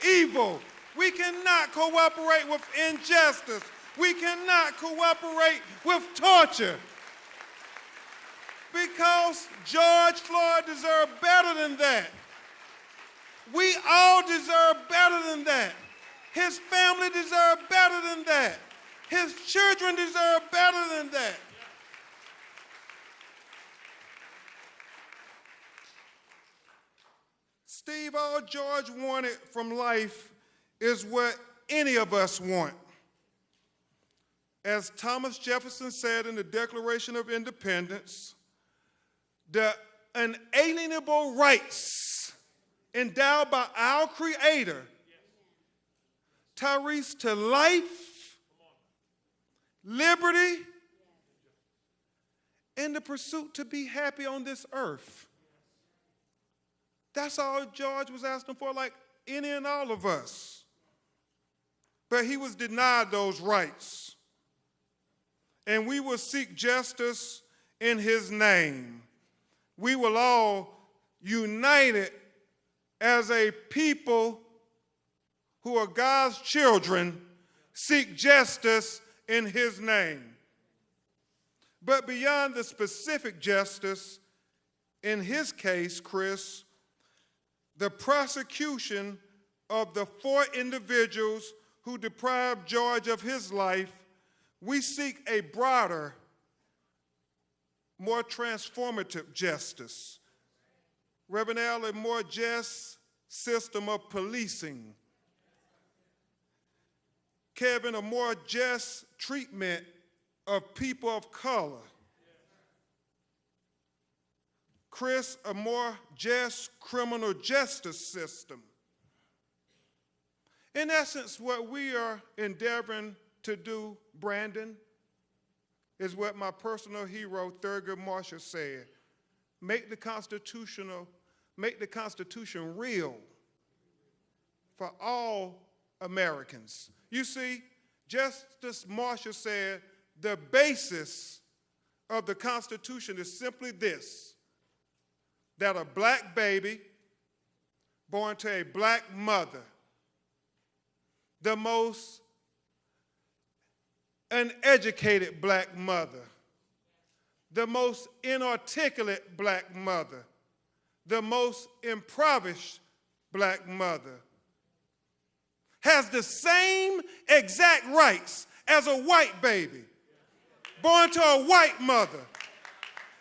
evil. We cannot cooperate with injustice. We cannot cooperate with torture. Because George Floyd deserved better than that. We all deserve better than that. His family deserves better than that. His children deserve better than that. Steve, all George wanted from life is what any of us want. As Thomas Jefferson said in the Declaration of Independence, the unalienable rights endowed by our Creator, Tyrese, to life, liberty, and the pursuit to be happy on this earth. That's all George was asking for, like any and all of us. But he was denied those rights. And we will seek justice in his name. We will all, united as a people who are God's children, seek justice in his name. But beyond the specific justice, in his case, Chris, the prosecution of the 4 individuals who deprived George of his life, we seek a broader, more transformative justice. Reverend Al, a more just system of policing. Kevin, a more just treatment of people of color. Chris, a more just criminal justice system. In essence, what we are endeavoring to do, Brandon, is what my personal hero, Thurgood Marshall, said. Make the Constitution real for all Americans. You see, Justice Marshall said the basis of the Constitution is simply this: that a black baby born to a black mother, the most uneducated black mother, the most inarticulate black mother, the most impoverished black mother has the same exact rights as a white baby born to a white mother,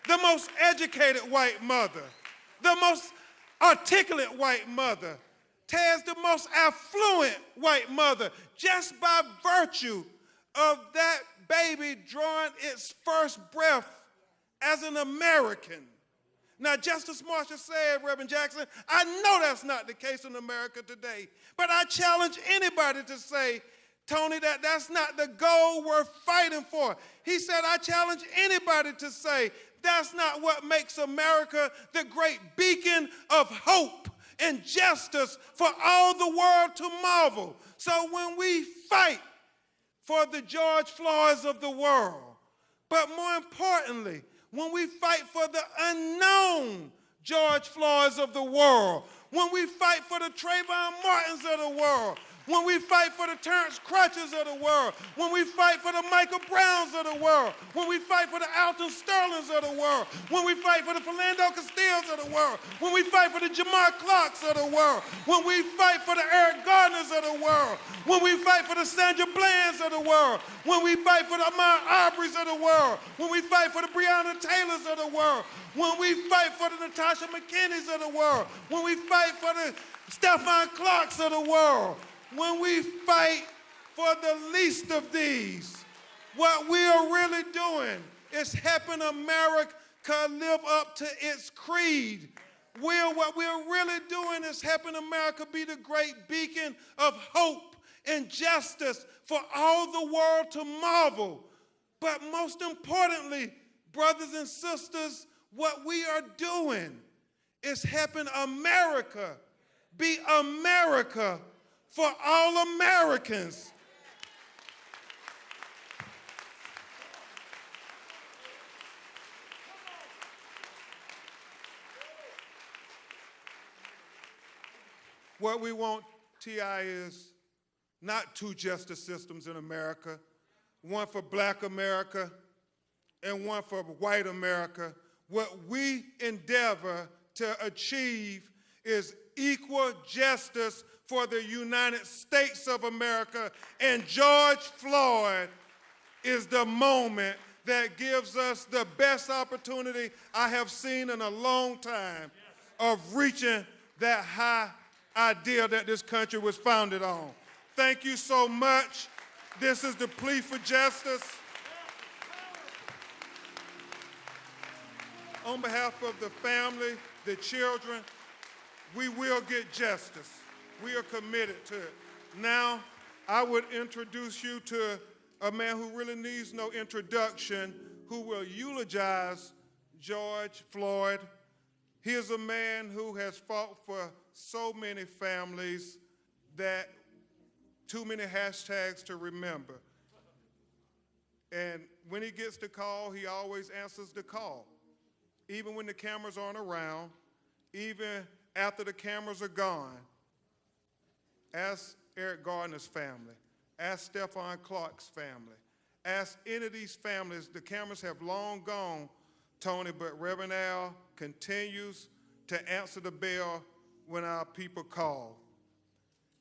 the most educated white mother, the most articulate white mother, has the most affluent white mother, just by virtue of that baby drawing its first breath as an American. Now, Justice Marshall said, Reverend Jackson, I know that's not the case in America today, but I challenge anybody to say, Tony, that's not the goal we're fighting for. He said, I challenge anybody to say, that's not what makes America the great beacon of hope and justice for all the world to marvel. So when we fight for the George Floyds of the world, but more importantly, when we fight for the unknown George Floyds of the world, when we fight for the Trayvon Martins of the world, when we fight for the Terrence Crutches of the world, when we fight for the Michael Browns of the world, when we fight for the Alton Sterlings of the world, when we fight for the Philando Castillos of the world, when we fight for the Jamar Clarks of the world, when we fight for the Eric Gardners of the world, when we fight for the Sandra Blands of the world, when we fight for the Ahmaud Arbery's of the world, when we fight for the Breonna Taylors of the world, when we fight for the Natasha McKinney's of the world, when we fight for the Stephon Clarks of the world, when we fight for the least of these, what we are really doing is helping America live up to its creed. What we're really doing is helping America be the great beacon of hope and justice for all the world to marvel. But most importantly, brothers and sisters, what we are doing is helping America be America for all Americans. What we want, T.I., is not two justice systems in America, one for black America and one for white America. What we endeavor to achieve is equal justice for the United States of America, and George Floyd is the moment that gives us the best opportunity I have seen in a long time of reaching that high ideal that this country was founded on. Thank you so much. This is the plea for justice. On behalf of the family, the children, we will get justice. We are committed to it. Now, I would introduce you to a man who really needs no introduction, who will eulogize George Floyd. He is a man who has fought for so many families that too many hashtags to remember. And when he gets the call, he always answers the call. Even when the cameras aren't around, even after the cameras are gone. Ask Eric Gardner's family. Ask Stephon Clark's family. Ask any of these families. The cameras have long gone, Tony, but Reverend Al continues to answer the bell when our people call.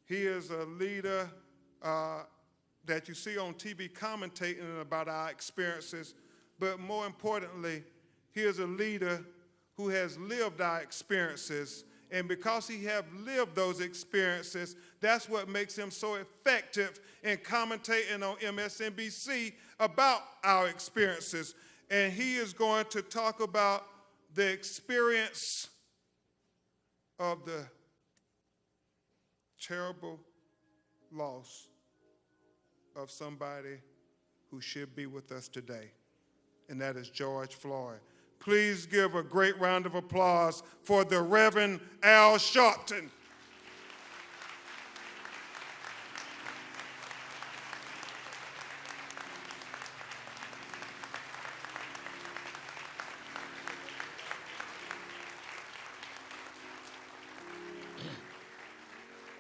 He is a leader that you see on TV commentating about our experiences, but more importantly, he is a leader who has lived our experiences. And because he have lived those experiences, that's what makes him so effective in commentating on MSNBC about our experiences. And he is going to talk about the experience of the terrible loss of somebody who should be with us today, and that is George Floyd. Please give a great round of applause for the Reverend Al Sharpton.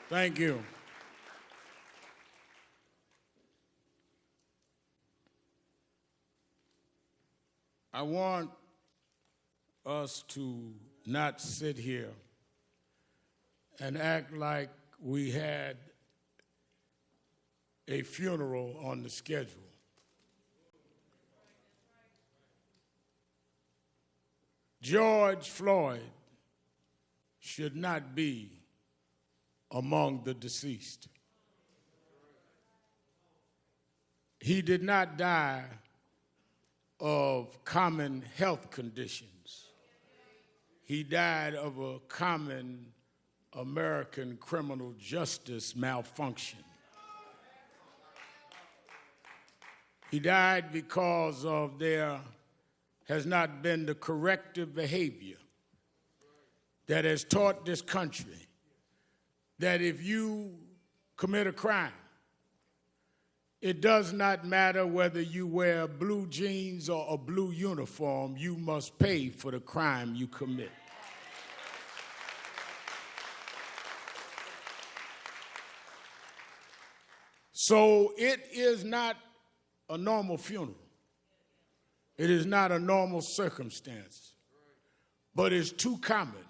Thank you. I want us to not sit here and act like we had a funeral on the schedule. George Floyd should not be among the deceased. He did not die of common health conditions. He died of a common American criminal justice malfunction. He died because of there has not been the corrective behavior that has taught this country that if you commit a crime, it does not matter whether you wear blue jeans or a blue uniform, you must pay for the crime you commit. So it is not a normal funeral. It is not a normal circumstance, but it's too common,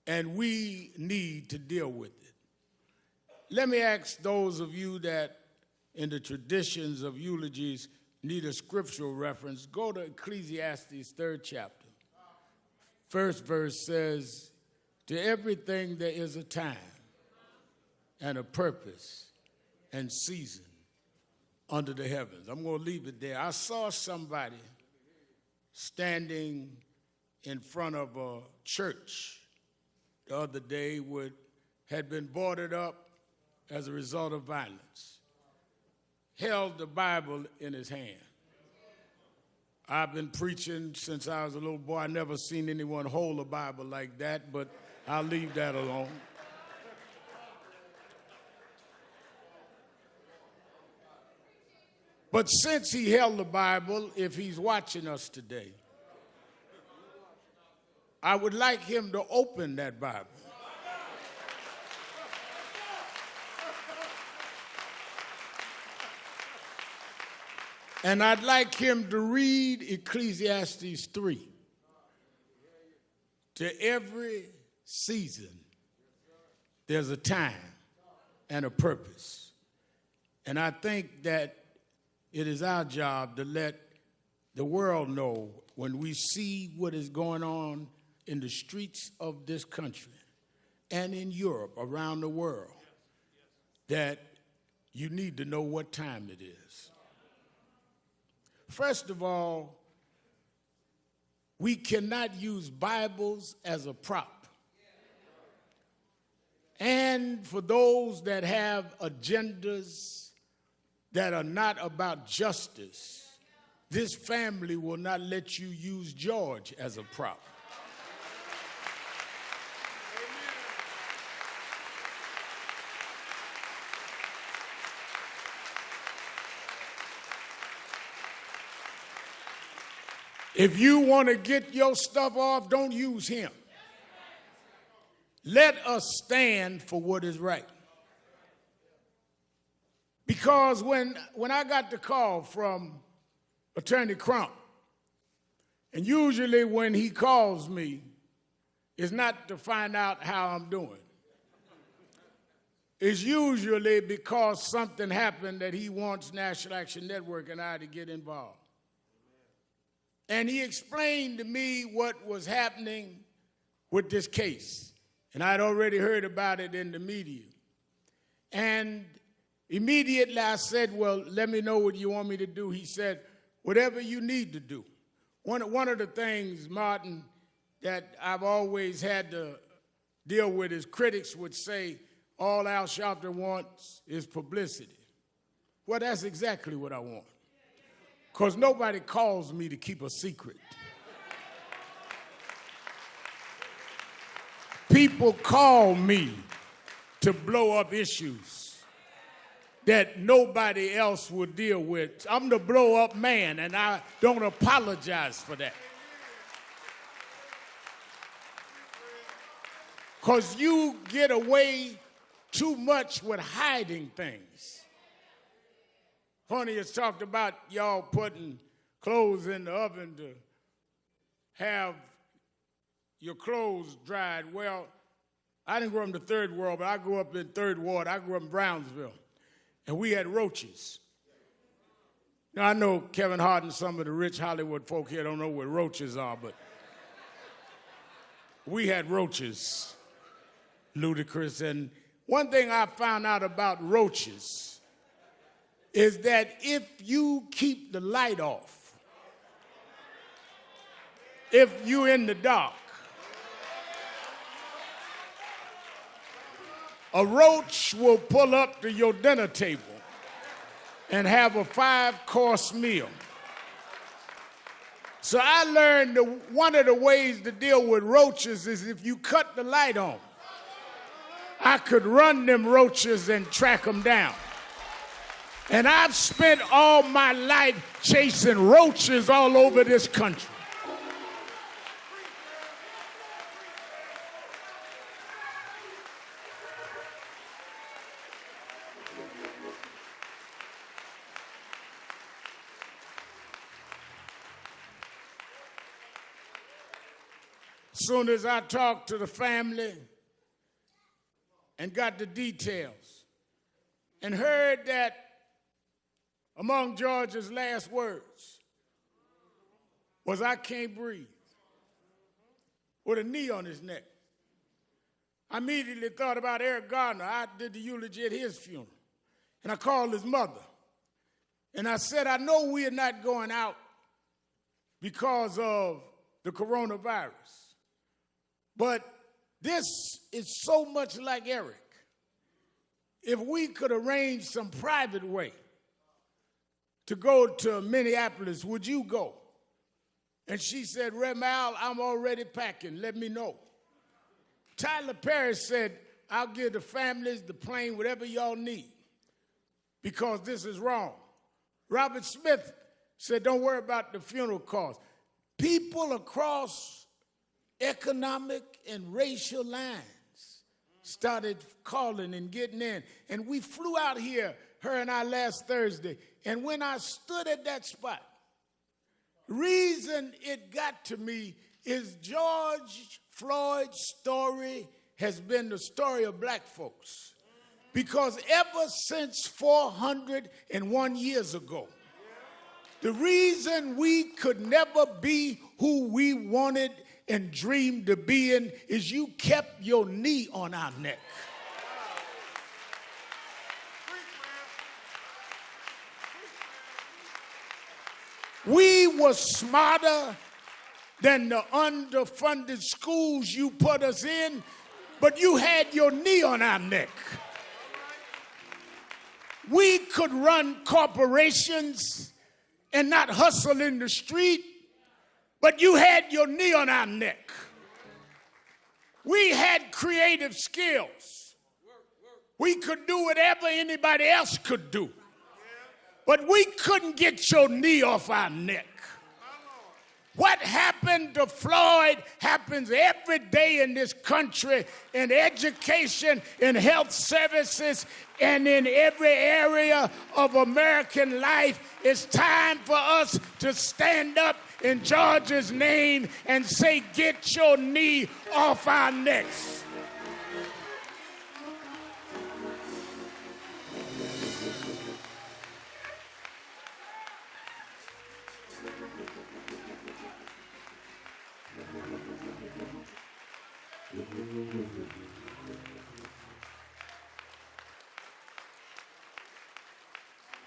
and we need to deal with it. Let me ask those of you that in the traditions of eulogies need a scriptural reference, go to Ecclesiastes 3rd chapter. First verse says, to everything there is a time and a purpose and season under the heavens. I'm going to leave it there. I saw somebody standing in front of a church the other day had been boarded up as a result of violence, held the Bible in his hand. I've been preaching since I was a little boy. I never seen anyone hold a Bible like that, but I'll leave that alone. But since he held the Bible, if he's watching us today, I would like him to open that Bible. And I'd like him to read Ecclesiastes 3. To every season, there's a time and a purpose. And I think that it is our job to let the world know when we see what is going on in the streets of this country and in Europe, around the world, that you need to know what time it is. First of all, we cannot use Bibles as a prop. And for those that have agendas that are not about justice, this family will not let you use George as a prop. If you want to get your stuff off, don't use him. Let us stand for what is right. Because when I got the call from Attorney Crump, and usually when he calls me, it's not to find out how I'm doing. It's usually because something happened that he wants National Action Network and I to get involved. And he explained to me what was happening with this case. And I'd already heard about it in the media. And immediately I said, well, let me know what you want me to do. He said, whatever you need to do. One of the things, Martin, that I've always had to deal with is critics would say, all Al Sharpton wants is publicity. Well, that's exactly what I want. Because nobody calls me to keep a secret. People call me to blow up issues that nobody else will deal with. I'm the blow up man, and I don't apologize for that. Because you get away too much with hiding things. Honey has talked about y'all putting clothes in the oven to have your clothes dried. Well, I didn't grow up in the third world, but I grew up in third ward. I grew up in Brownsville, and we had roaches. Now, I know Kevin Hart and some of the rich Hollywood folk here don't know what roaches are, but we had roaches, Ludacris. And one thing I found out about roaches is that if you keep the light off, if you're in the dark, a roach will pull up to your dinner table and have a 5-course meal. So I learned that one of the ways to deal with roaches is if you cut the light on. I could run them roaches and track them down. And I've spent all my life chasing roaches all over this country. As soon as I talked to the family and got the details and heard that among George's last words was, "I can't breathe," with a knee on his neck, I immediately thought about Eric Gardner. I did the eulogy at his funeral. And I called his mother. And I said, "I know we are not going out because of the coronavirus. But this is so much like Eric. If we could arrange some private way to go to Minneapolis, would you go?" And she said, "Rev Al, I'm already packing. Let me know." Tyler Perry said, "I'll give the families, the plane, whatever y'all need, because this is wrong." Robert Smith said, "Don't worry about the funeral costs." People across economic and racial lines started calling and getting in. And we flew out here, her and I, last Thursday. And when I stood at that spot, the reason it got to me is George Floyd's story has been the story of black folks. Because ever since 401 years ago, the reason we could never be who we wanted and dreamed to be in is you kept your knee on our neck. We were smarter than the underfunded schools you put us in, but you had your knee on our neck. We could run corporations and not hustle in the street, but you had your knee on our neck. We had creative skills. We could do whatever anybody else could do, but we couldn't get your knee off our neck. What happened to Floyd happens every day in this country, in education, in health services, and in every area of American life. It's time for us to stand up in George's name and say, "Get your knee off our necks."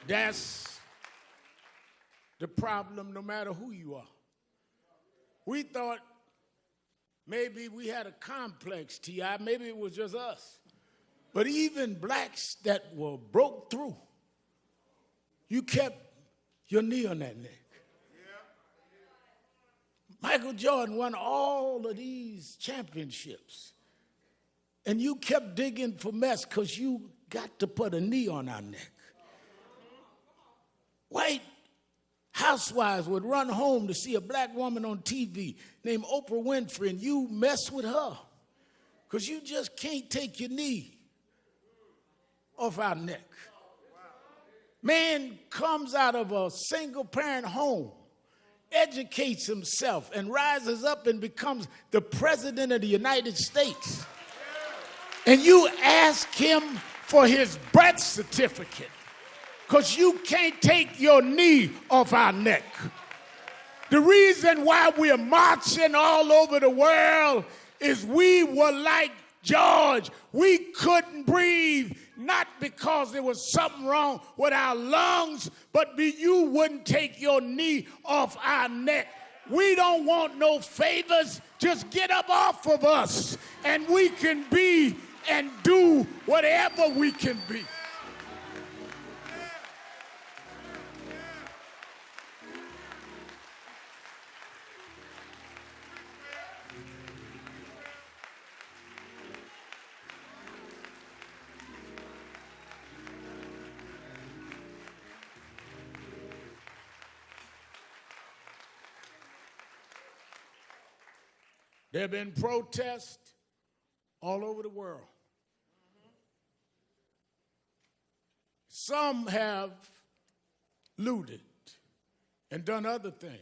That's the problem, no matter who you are. We thought maybe we had a complex, T.I., maybe it was just us. But even blacks that were broke through, you kept your knee on that neck. Michael Jordan won all of these championships, and you kept digging for mess because you got to put a knee on our neck. White housewives would run home to see a black woman on TV named Oprah Winfrey, and you mess with her because you just can't take your knee off our neck. Man comes out of a single-parent home, educates himself, and rises up and becomes the president of the United States. and you ask him for his birth certificate, because you can't take your knee off our neck. The reason why we're marching all over the world is we were like George. We couldn't breathe, not because there was something wrong with our lungs, but you wouldn't take your knee off our neck. We don't want no favors. Just get up off of us, and we can be and do whatever we can be. There have been protests all over the world. Some have looted and done other things.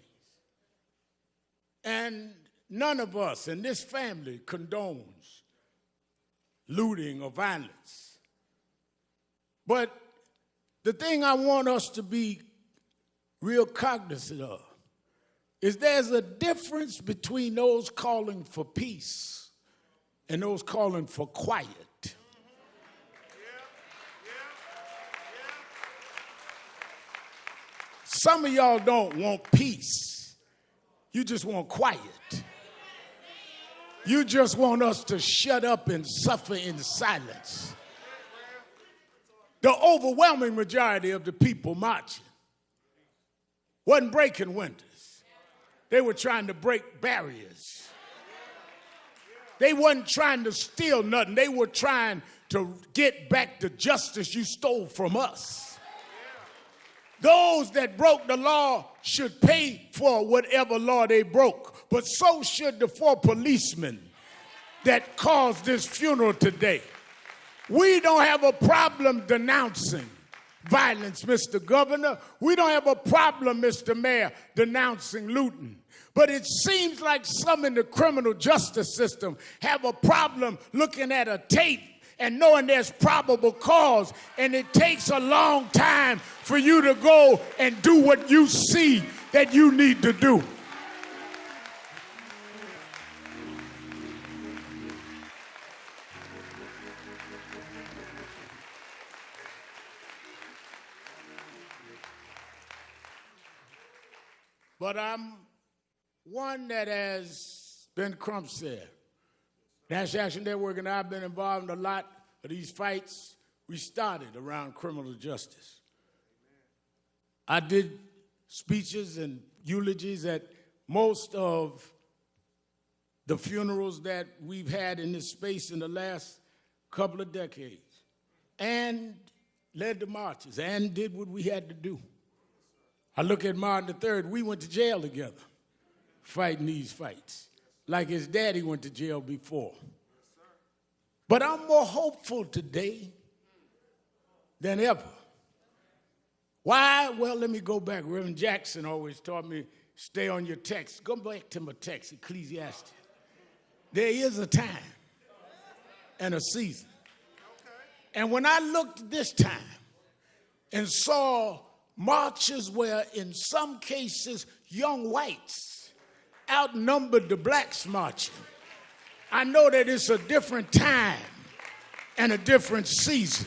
And none of us in this family condones looting or violence. But the thing I want us to be real cognizant of is there's a difference between those calling for peace and those calling for quiet. Some of y'all don't want peace. You just want quiet. You just want us to shut up and suffer in silence. The overwhelming majority of the people marching wasn't breaking windows. They were trying to break barriers. They wasn't trying to steal nothing. They were trying to get back the justice you stole from us. Those that broke the law should pay for whatever law they broke, but so should the 4 policemen that caused this funeral today. We don't have a problem denouncing violence, Mr. Governor. We don't have a problem, Mr. Mayor, denouncing looting. But it seems like some in the criminal justice system have a problem looking at a tape and knowing there's probable cause, and it takes a long time for you to go and do what you see that you need to do. But I'm one that has been Crump said. National Action Network and I have been involved in a lot of these fights we started around criminal justice. I did speeches and eulogies at most of the funerals that we've had in this space in the last couple of decades, and led the marches and did what we had to do. I look at Martin III, we went to jail together fighting these fights, like his daddy went to jail before. But I'm more hopeful today than ever. Why? Well, let me go back. Reverend Jackson always taught me, stay on your text. Go back to my text, Ecclesiastes. There is a time and a season. And when I looked this time and saw marches where in some cases young whites outnumbered the blacks marching, I know that it's a different time and a different season.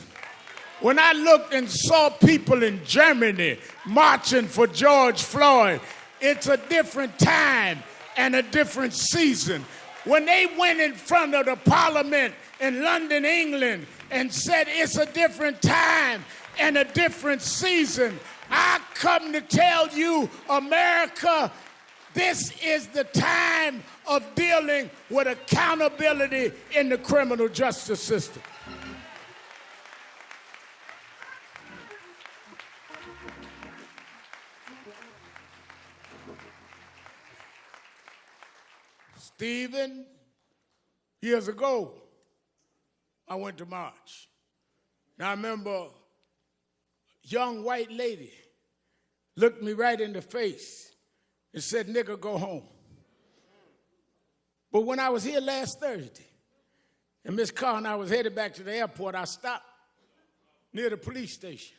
When I looked and saw people in Germany marching for George Floyd, it's a different time and a different season. When they went in front of the parliament in London, England, and said it's a different time and a different season, I come to tell you, America, this is the time of dealing with accountability in the criminal justice system. Stephen, years ago, I went to march. Now I remember a young white lady looked me right in the face and said, "Nigga, go home." But when I was here last Thursday And Miss Carr and I was headed back to the airport. I stopped near the police station.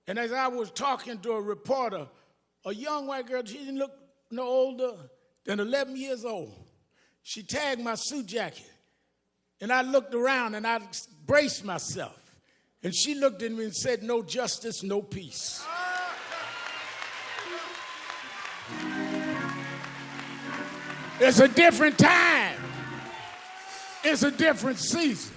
And as I was talking to a reporter, a young white girl, she didn't look no older than 11 years old. She tagged my suit jacket. And I looked around and I braced myself. And she looked at me and said, "No justice, no peace." It's a different time. It's a different season.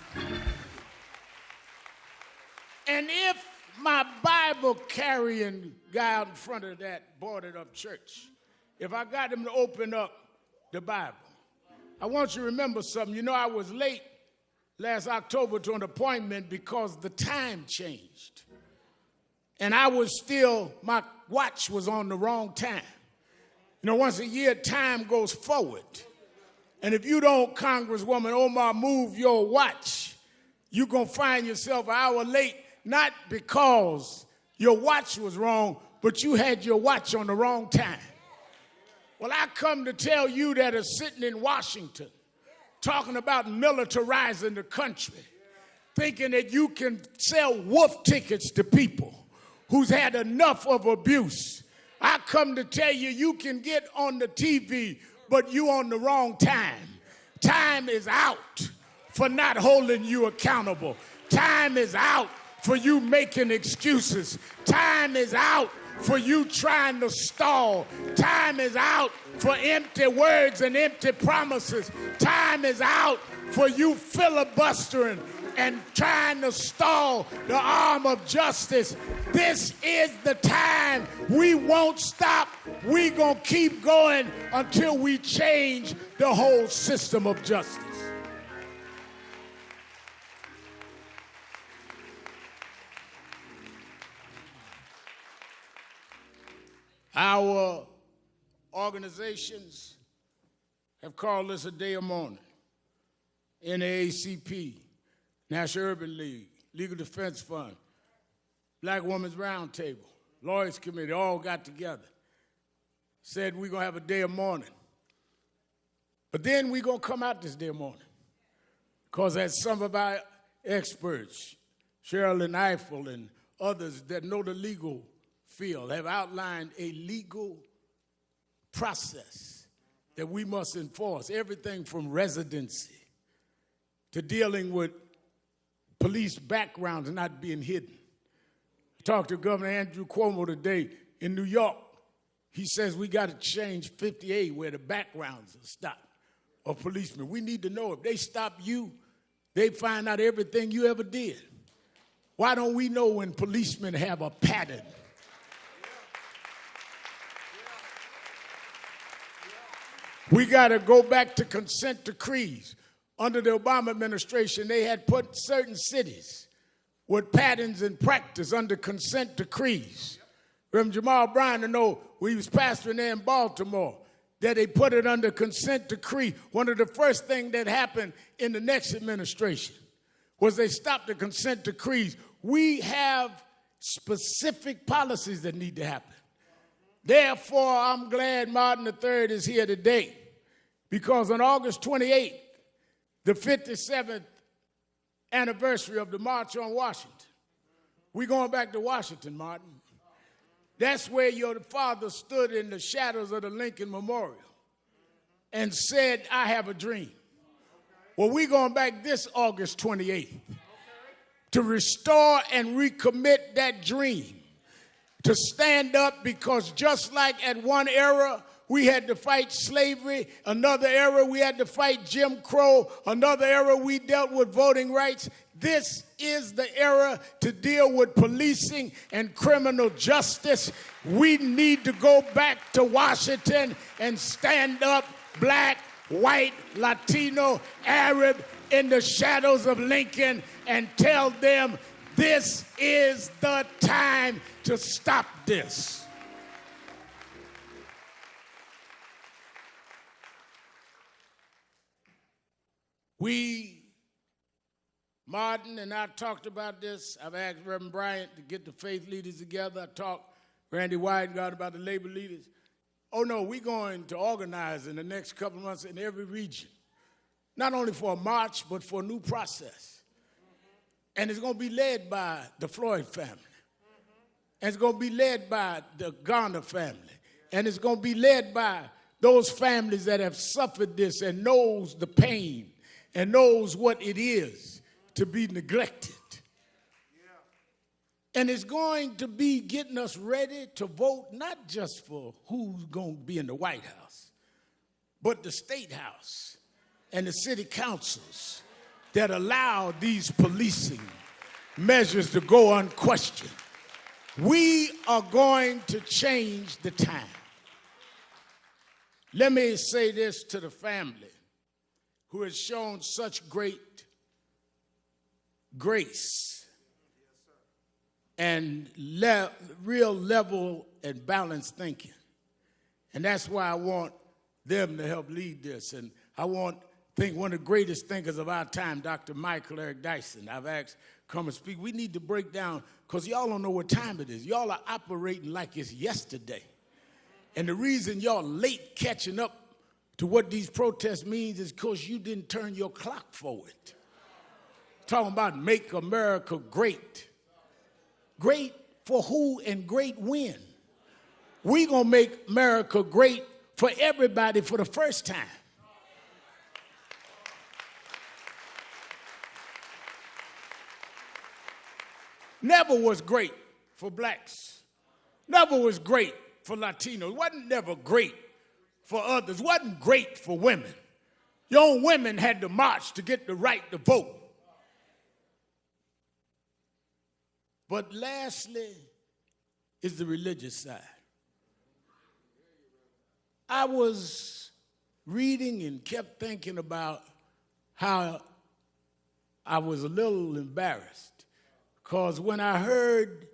And if my Bible carrying guy out in front of that boarded up church, if I got him to open up the Bible, I want you to remember something. You know, I was late last October to an appointment because the time changed. And I was still, my watch was on the wrong time. You know, once a year, time goes forward. And if you don't, Congresswoman Omar, move your watch, you're going to find yourself an hour late, not because your watch was wrong, but you had your watch on the wrong time. Well, I come to tell you that are sitting in Washington, talking about militarizing the country, thinking that you can sell wolf tickets to people who's had enough of abuse. I come to tell you, you can get on the TV, but you on the wrong time. Time is out for not holding you accountable. Time is out for you making excuses. Time is out for you trying to stall. Time is out for empty words and empty promises. Time is out for you filibustering and trying to stall the arm of justice. This is the time. We won't stop. We're going to keep going until we change the whole system of justice. Our organizations have called this a day of mourning. NAACP, National Urban League, Legal Defense Fund, Black Women's Roundtable, Lawyers Committee, all got together, said we're going to have a day of mourning. But then we're going to come out this day of mourning. Because as some of our experts, Cheryl and Eiffel and others that know the legal field, have outlined a legal process that we must enforce, everything from residency to dealing with police backgrounds not being hidden. I talked to Governor Andrew Cuomo today in New York. He says we got to change 58 where the backgrounds are stopped of policemen. We need to know if they stop you, they find out everything you ever did. Why don't we know when policemen have a pattern? We got to go back to consent decrees. Under the Obama administration, they had put certain cities with patterns and practice under consent decrees. Reverend Jamal Bryan, I know we was pastoring there in Baltimore, that they put it under consent decree. One of the first things that happened in the next administration was they stopped the consent decrees. We have specific policies that need to happen. Therefore, I'm glad Martin III is here today, because on August 28th, the 57th anniversary of the March on Washington, we're going back to Washington, Martin. That's where your father stood in the shadows of the Lincoln Memorial and said, "I have a dream." Well, we're going back this August 28th to restore and recommit that dream, to stand up, because just like at one era we had to fight slavery, another era we had to fight Jim Crow, another era we dealt with voting rights, this is the era to deal with policing and criminal justice. We need to go back to Washington and stand up, black, white, Latino, Arab, in the shadows of Lincoln, and tell them this is the time to stop this. Martin and I talked about this. I've asked Reverend Bryant to get the faith leaders together. I talked Randy Weidengard about the labor leaders. Oh no, we're going to organize in the next couple of months in every region not only for a march, but for a new process. And it's going to be led by the Floyd family. And it's going to be led by the Garner family. And it's going to be led by those families that have suffered this and knows the pain and knows what it is to be neglected. And it's going to be getting us ready to vote not just for who's going to be in the White House, but the State House and the city councils that allow these policing measures to go unquestioned. We are going to change the time. Let me say this to the family who has shown such great grace and real level and balanced thinking. And that's why I want them to help lead this. And I think one of the greatest thinkers of our time, Dr. Michael Eric Dyson, I've asked come and speak. We need to break down, because y'all don't know what time it is. Y'all are operating like it's yesterday. And the reason y'all late catching up to what these protests means is because you didn't turn your clock forward. Talking about make America great. Great for who and great when? We gonna make America great for everybody for the first time. Never was great for blacks. Never was great for Latinos. Wasn't never great for others. Wasn't great for women. Young women had to march to get the right to vote. But lastly is the religious side. I was reading and kept thinking about how I was a little embarrassed, because when I heard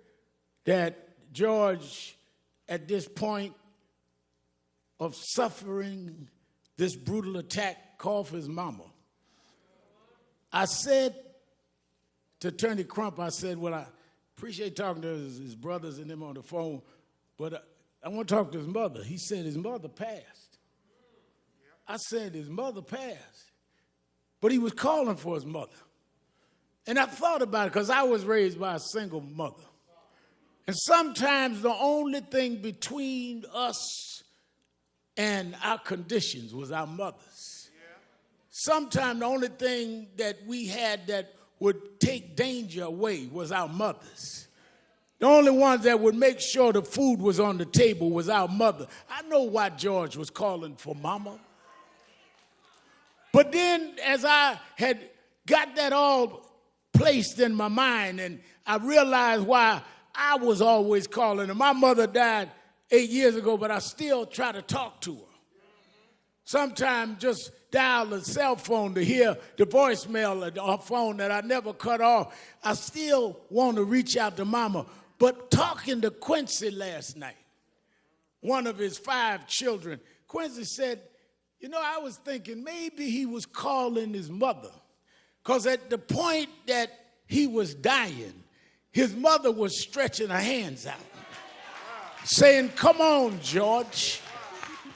that George, at this point of suffering this brutal attack, called for his mama, I said to Attorney Crump, I said, well, I appreciate talking to his brothers and them on the phone, but I want to talk to his mother. He said his mother passed. I said his mother passed, but he was calling for his mother. And I thought about it because I was raised by a single mother. And sometimes the only thing between us and our conditions was our mothers. Sometimes the only thing that we had that would take danger away was our mothers. The only ones that would make sure the food was on the table was our mother. I know why George was calling for mama. But then as I had got that all placed in my mind, and I realized why I was always calling her. My mother died 8 years ago, but I still try to talk to her. Sometimes just dial the cell phone to hear the voicemail of her phone that I never cut off. I still want to reach out to mama. But talking to Quincy last night, one of his 5 children, Quincy said, you know, I was thinking maybe he was calling his mother, because at the point that he was dying, his mother was stretching her hands out, saying, come on, George,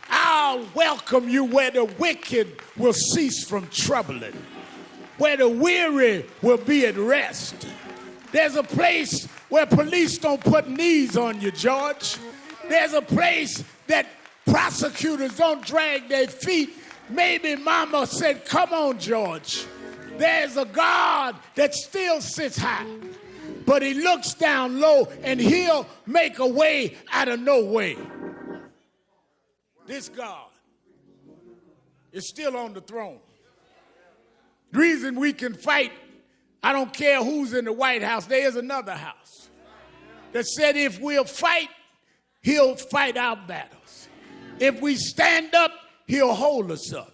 I'll welcome you where the wicked will cease from troubling, where the weary will be at rest. There's a place where police don't put knees on you, George. There's a place that prosecutors don't drag their feet. Maybe mama said, come on, George. There's a God that still sits high, but he looks down low and he'll make a way out of no way. This God is still on the throne. The reason we can fight, I don't care who's in the White House, there is another house that said if we'll fight, he'll fight our battles. If we stand up, he'll hold us up.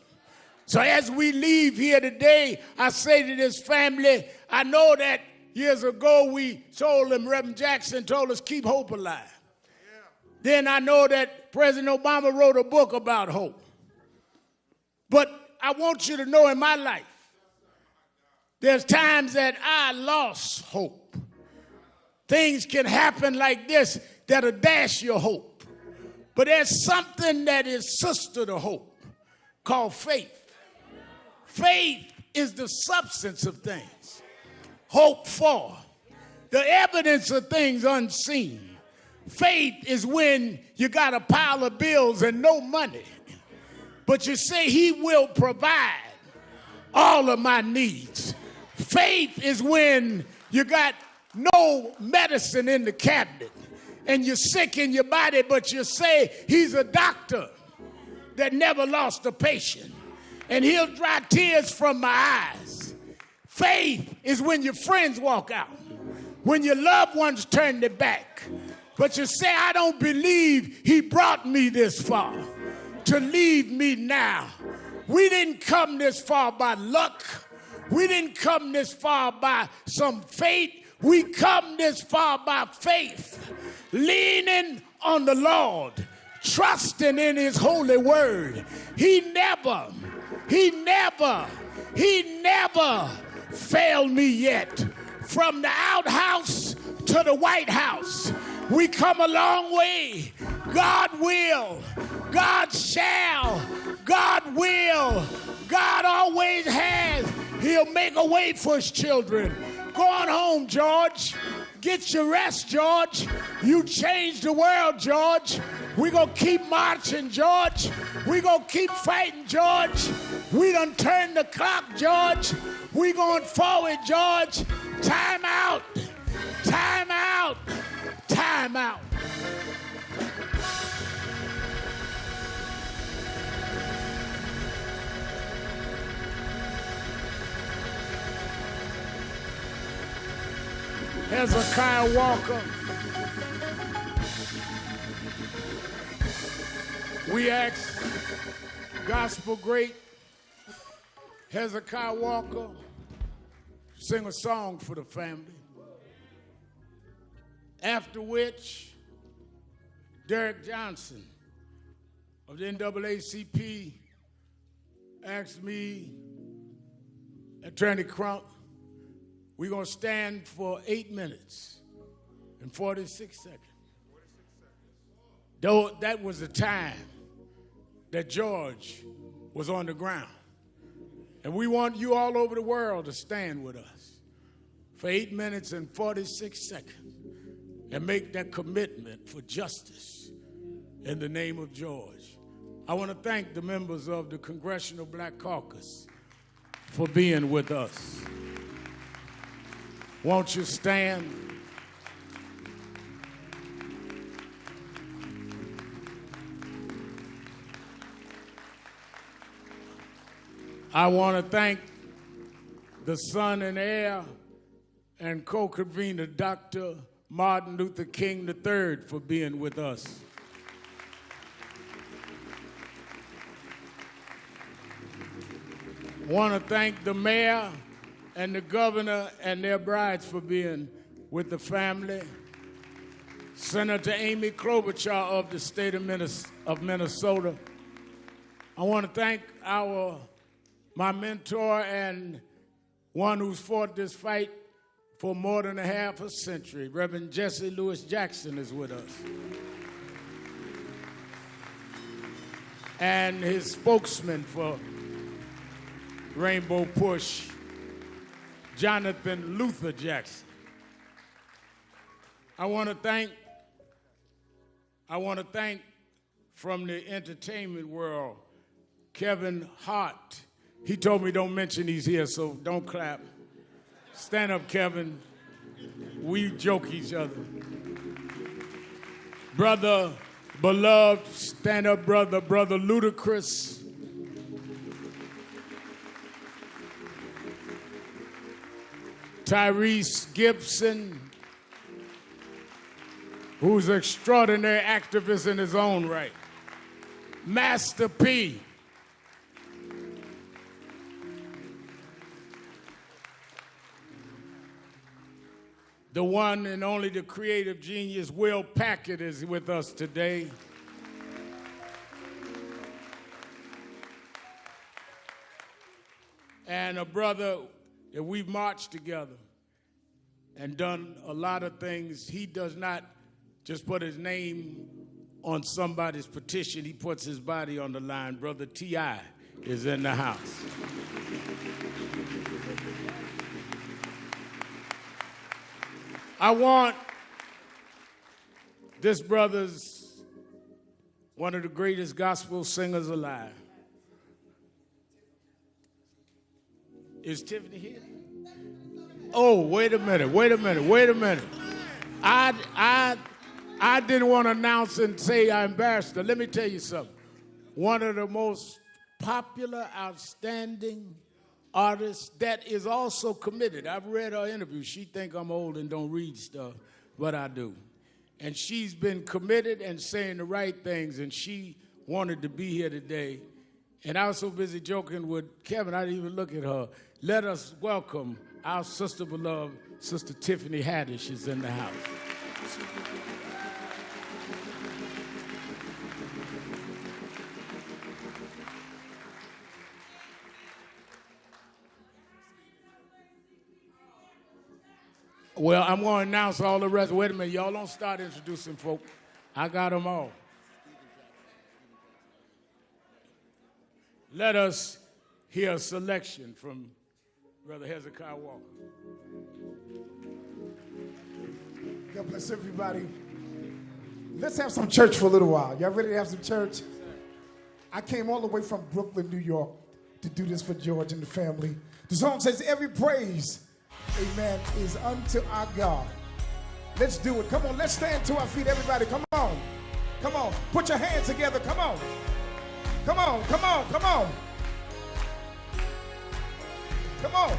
So as we leave here today, I say to this family, I know that years ago we told them, Reverend Jackson told us, keep hope alive. Yeah. Then I know that President Obama wrote a book about hope. But I want you to know in my life, there's times that I lost hope. Things can happen like this that'll dash your hope. But there's something that is sister to hope called faith. Faith is the substance of things hoped for, the evidence of things unseen. Faith is when you got a pile of bills and no money, but you say he will provide all of my needs. Faith is when you got no medicine in the cabinet and you're sick in your body, but you say he's a doctor that never lost a patient and he'll dry tears from my eyes. Faith is when your friends walk out, when your loved ones turn their back, but you say, I don't believe he brought me this far to leave me now. We didn't come this far by luck. We didn't come this far by some fate. We come this far by faith, leaning on the Lord, trusting in his holy word. He never failed me yet. From the outhouse to the White House, we come a long way. God will, God shall, God will, God always has. He'll make a way for his children. Go on home, George. Get your rest, George. You changed the world, George. We're going to keep marching, George. We're going to keep fighting, George. We done turned the clock, George. We're going forward, George. Time out. Time out. Time out. Hezekiah Walker. We ask gospel great Hezekiah Walker sing a song for the family. After which, Derek Johnson of the NAACP asked me, Attorney Crump, we're going to stand for 8 minutes and 46 seconds. Though that was the time that George was on the ground. And we want you all over the world to stand with us for 8 minutes and 46 seconds and make that commitment for justice in the name of George. I want to thank the members of the Congressional Black Caucus for being with us. Won't you stand? I want to thank the son and heir and co-convener, Dr. Martin Luther King III, for being with us. I want to thank the mayor and the governor and their brides for being with the family. Senator Amy Klobuchar of the state of Minnesota. I want to thank my mentor and one who's fought this fight for more than a half a century. Reverend Jesse Lewis Jackson is with us. And his spokesman for Rainbow Push, Jonathan Luther Jackson. I want to thank from the entertainment world, Kevin Hart. He told me don't mention he's here, so don't clap. Stand up, Kevin. We joke each other. Brother Beloved, stand up, brother. Brother Ludacris. Tyrese Gibson, who's an extraordinary activist in his own right. Master P. The one and only, the creative genius, Will Packard, is with us today. And a brother that we've marched together and done a lot of things. He does not just put his name on somebody's petition. He puts his body on the line. Brother T.I. is in the house. I want this brother's one of the greatest gospel singers alive. Is Tiffany here? Oh, wait a minute. I didn't want to announce and say I embarrassed her. Let me tell you something. One of the most popular, outstanding artists that is also committed. I've read her interview. She think I'm old and don't read stuff, but I do. And she's been committed and saying the right things, and she wanted to be here today. And I was so busy joking with Kevin, I didn't even look at her. Let us welcome our sister beloved, Sister Tiffany Haddish is in the house. Well, I'm going to announce all the rest. Wait a minute, y'all don't start introducing folk. I got them all. Let us hear a selection from Brother Hezekiah Walker. God bless everybody. Let's have some church for a little while. Y'all ready to have some church? I came all the way from Brooklyn, New York to do this for George and the family. The song says, every praise, amen, is unto our God. Let's do it. Come on, let's stand to our feet, everybody. Come on. Come on. Put your hands together. Come on. Come on, come on, come on. Come on.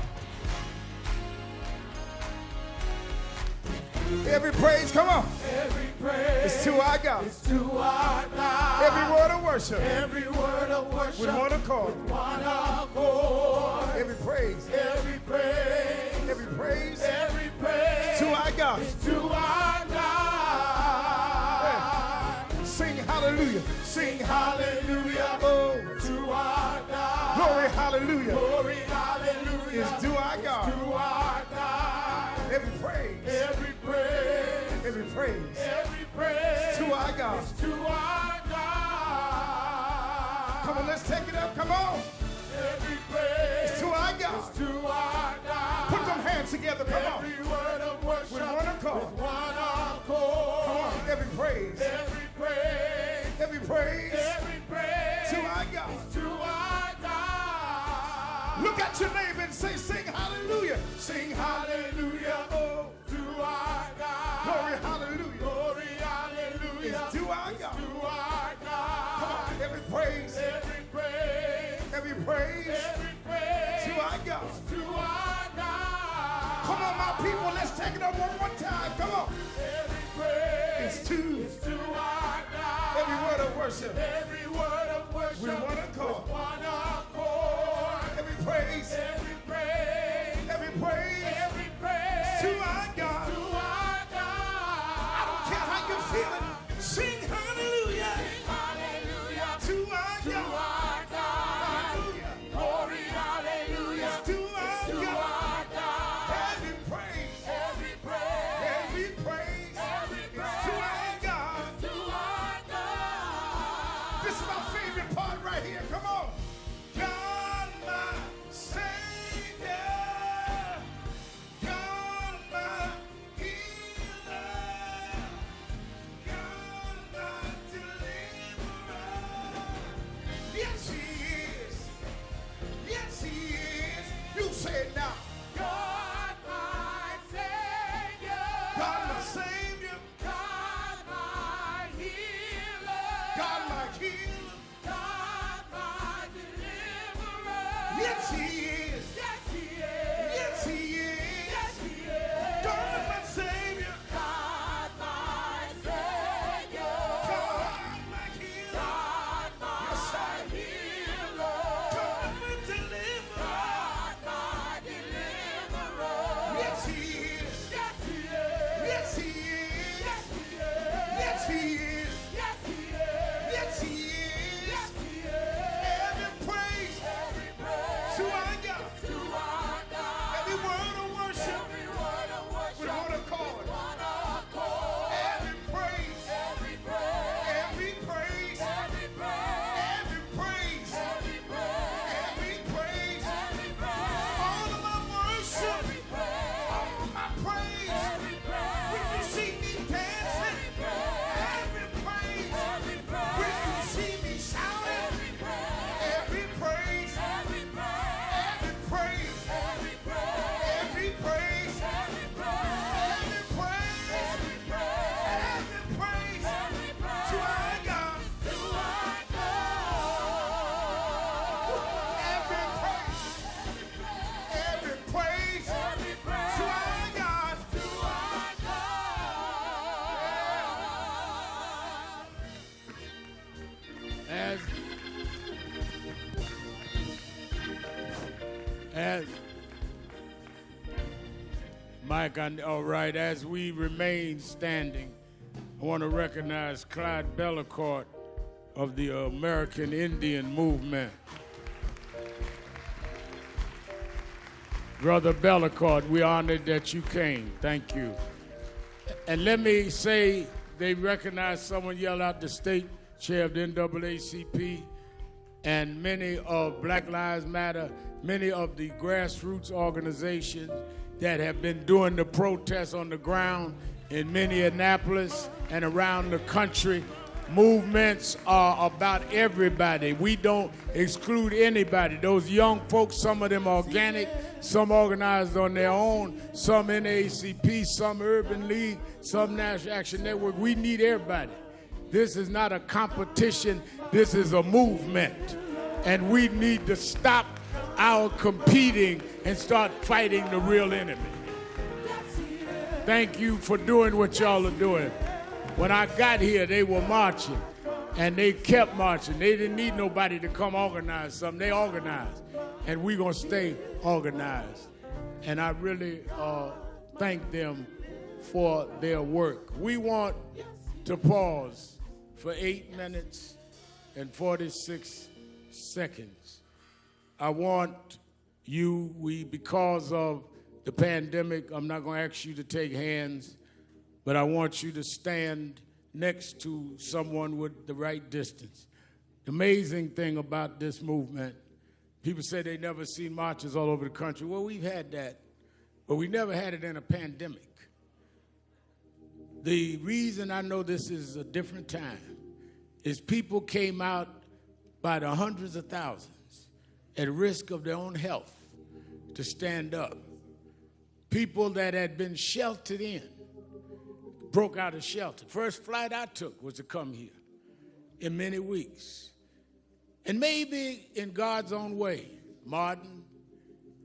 Every praise, come on. Every praise is to our God. Is to our God. Every word of worship. Every word of worship. With one accord. With one accord. Every praise. Every praise. Every praise. Every praise. To our God. Is to our God. Yeah. Sing hallelujah. Sing hallelujah. Oh. To our God. Glory hallelujah. Glory hallelujah. Is to our God. To our God. Every praise. Every praise. Every praise. Every praise. To our God. Is to our God. Come on, let's take it up. Come on. Every praise. It's to our God. Is to our God. Put them hands together. Come on. Every word of worship. With one accord. With one accord. Come on. Every praise. Every praise. Every praise. Every praise. To our God. Is to our God. Look at your neighbor and say, sing hallelujah. Sing hallelujah. Oh. To our God. Glory hallelujah. Glory hallelujah. It's to our God. To our God. Come on. Every praise. Every praise. Every praise. Every praise. To our God. To our God. Come on, my people. Let's take it up one more time. Come on. Every praise. It's to our God. Every word of worship. Every word of worship. With one accord. With one accord. Every praise. Every praise. Every praise. Every praise. To our God. To our God. I don't care how you're feeling. Sing hallelujah. Sing hallelujah. To our To God. our God. Hallelujah. Glory hallelujah. To our To God. our God. Every praise. Every praise. Every praise. Every Is to our God. To our God. This is my favorite part right here. Come on. God, my Savior. God, my All right, as we remain standing, I want to recognize Clyde Bellecourt of the American Indian Movement. Brother Bellecourt, we're honored that you came. Thank you. And let me say, they recognize someone yelled out the state chair of the NAACP and many of Black Lives Matter, many of the grassroots organizations that have been doing the protests on the ground in Minneapolis and around the country. Movements are about everybody. We don't exclude anybody. Those young folks, some of them organic, some organized on their own, some NAACP, some Urban League, some National Action Network. We need everybody. This is not a competition. This is a movement. And we need to stop our competing and start fighting the real enemy. Thank you for doing what y'all are doing. When I got here, they were marching, and they kept marching. They didn't need nobody to come organize something. They organized, and we're going to stay organized. And I really thank them for their work. We want to pause for 8 minutes and 46 seconds. I want you, because of the pandemic, I'm not going to ask you to take hands, but I want you to stand next to someone with the right distance. The amazing thing about this movement, people say they never seen marches all over the country. Well, we've had that, but we never had it in a pandemic. The reason I know this is a different time is people came out by the hundreds of thousands at risk of their own health to stand up. People that had been sheltered in broke out of shelter. First flight I took was to come here in many weeks. And maybe in God's own way, Martin,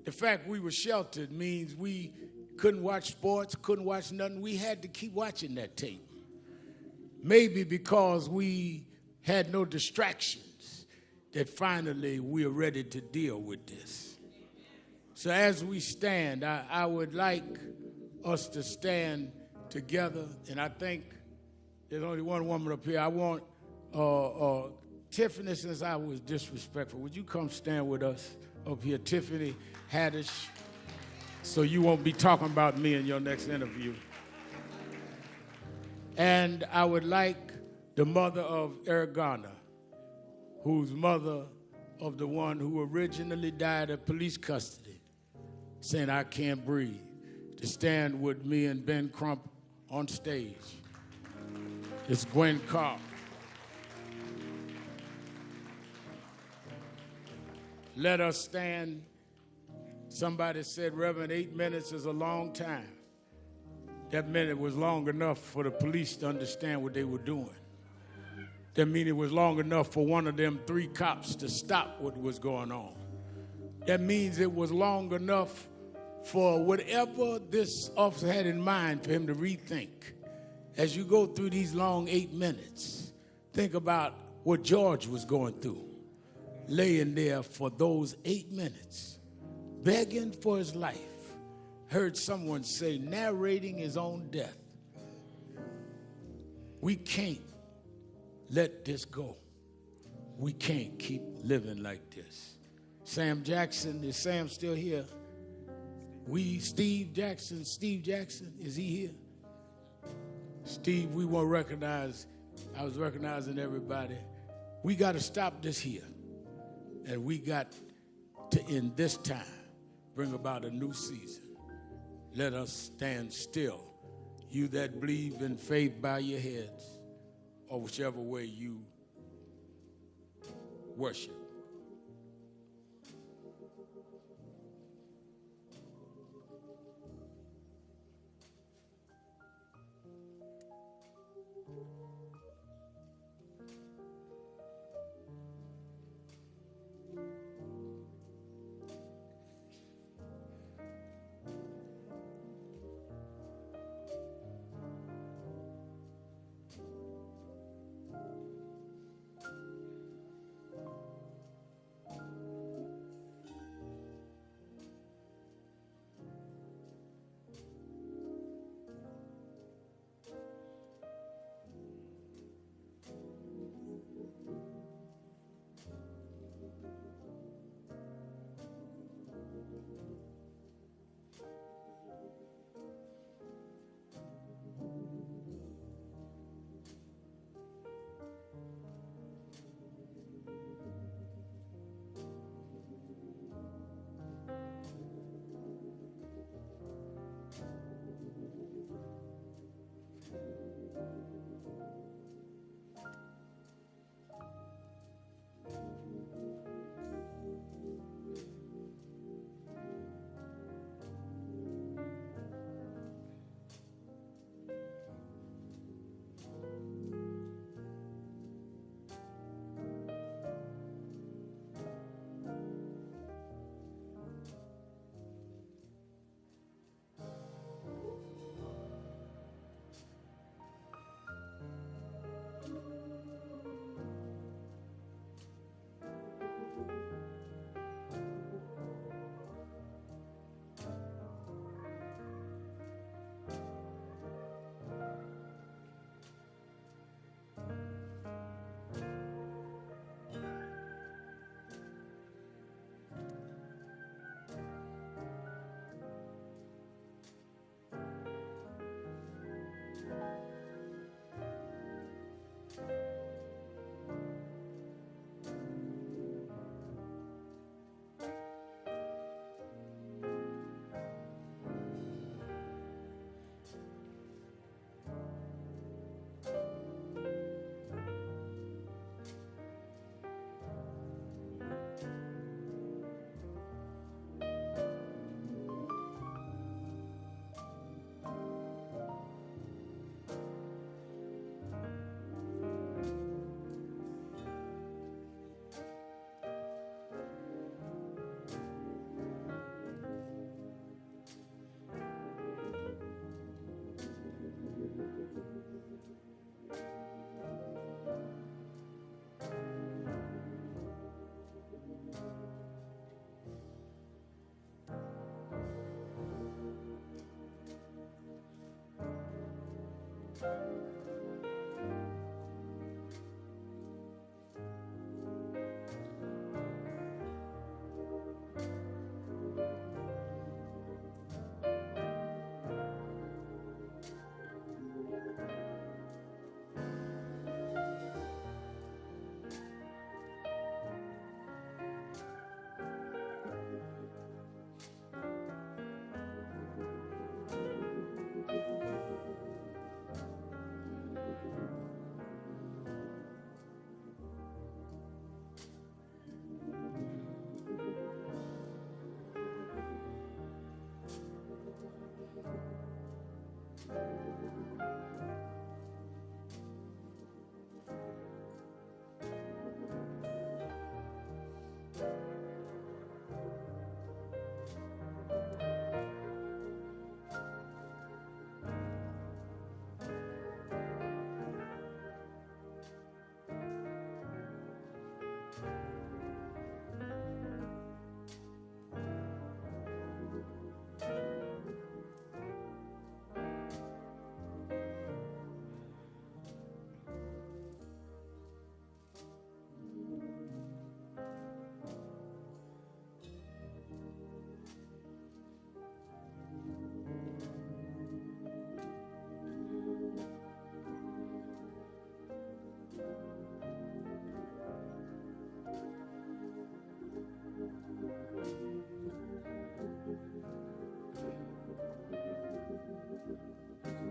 the fact we were sheltered means we couldn't watch sports, couldn't watch nothing. We had to keep watching that tape. Maybe because we had no distractions that finally we are ready to deal with this. So as we stand, I would like us to stand together, and I think there's only one woman up here. I want Tiffany, since I was disrespectful, would you come stand with us up here? Tiffany Haddish, so you won't be talking about me in your next interview. And I would like the mother of Ergana, who's mother of the one who originally died of police custody, saying, "I can't breathe," to stand with me and Ben Crump on stage. It's Gwen Carr. Let us stand. Somebody said, Reverend, 8 minutes is a long time. That minute was long enough for the police to understand what they were doing. That means it was long enough for one of them 3 cops to stop what was going on. That means it was long enough for whatever this officer had in mind for him to rethink. As you go through these long 8 minutes, think about what George was going through, laying there for those 8 minutes, begging for his life. Heard someone say, narrating his own death. We can't let this go. We can't keep living like this. Sam Jackson, is Sam still here? Steve Jackson, is he here? Steve, we won't recognize, I was recognizing everybody. We got to stop this here. And we got to, in this time, bring about a new season. Let us stand still. You that believe in faith, bow your heads, or whichever way you worship.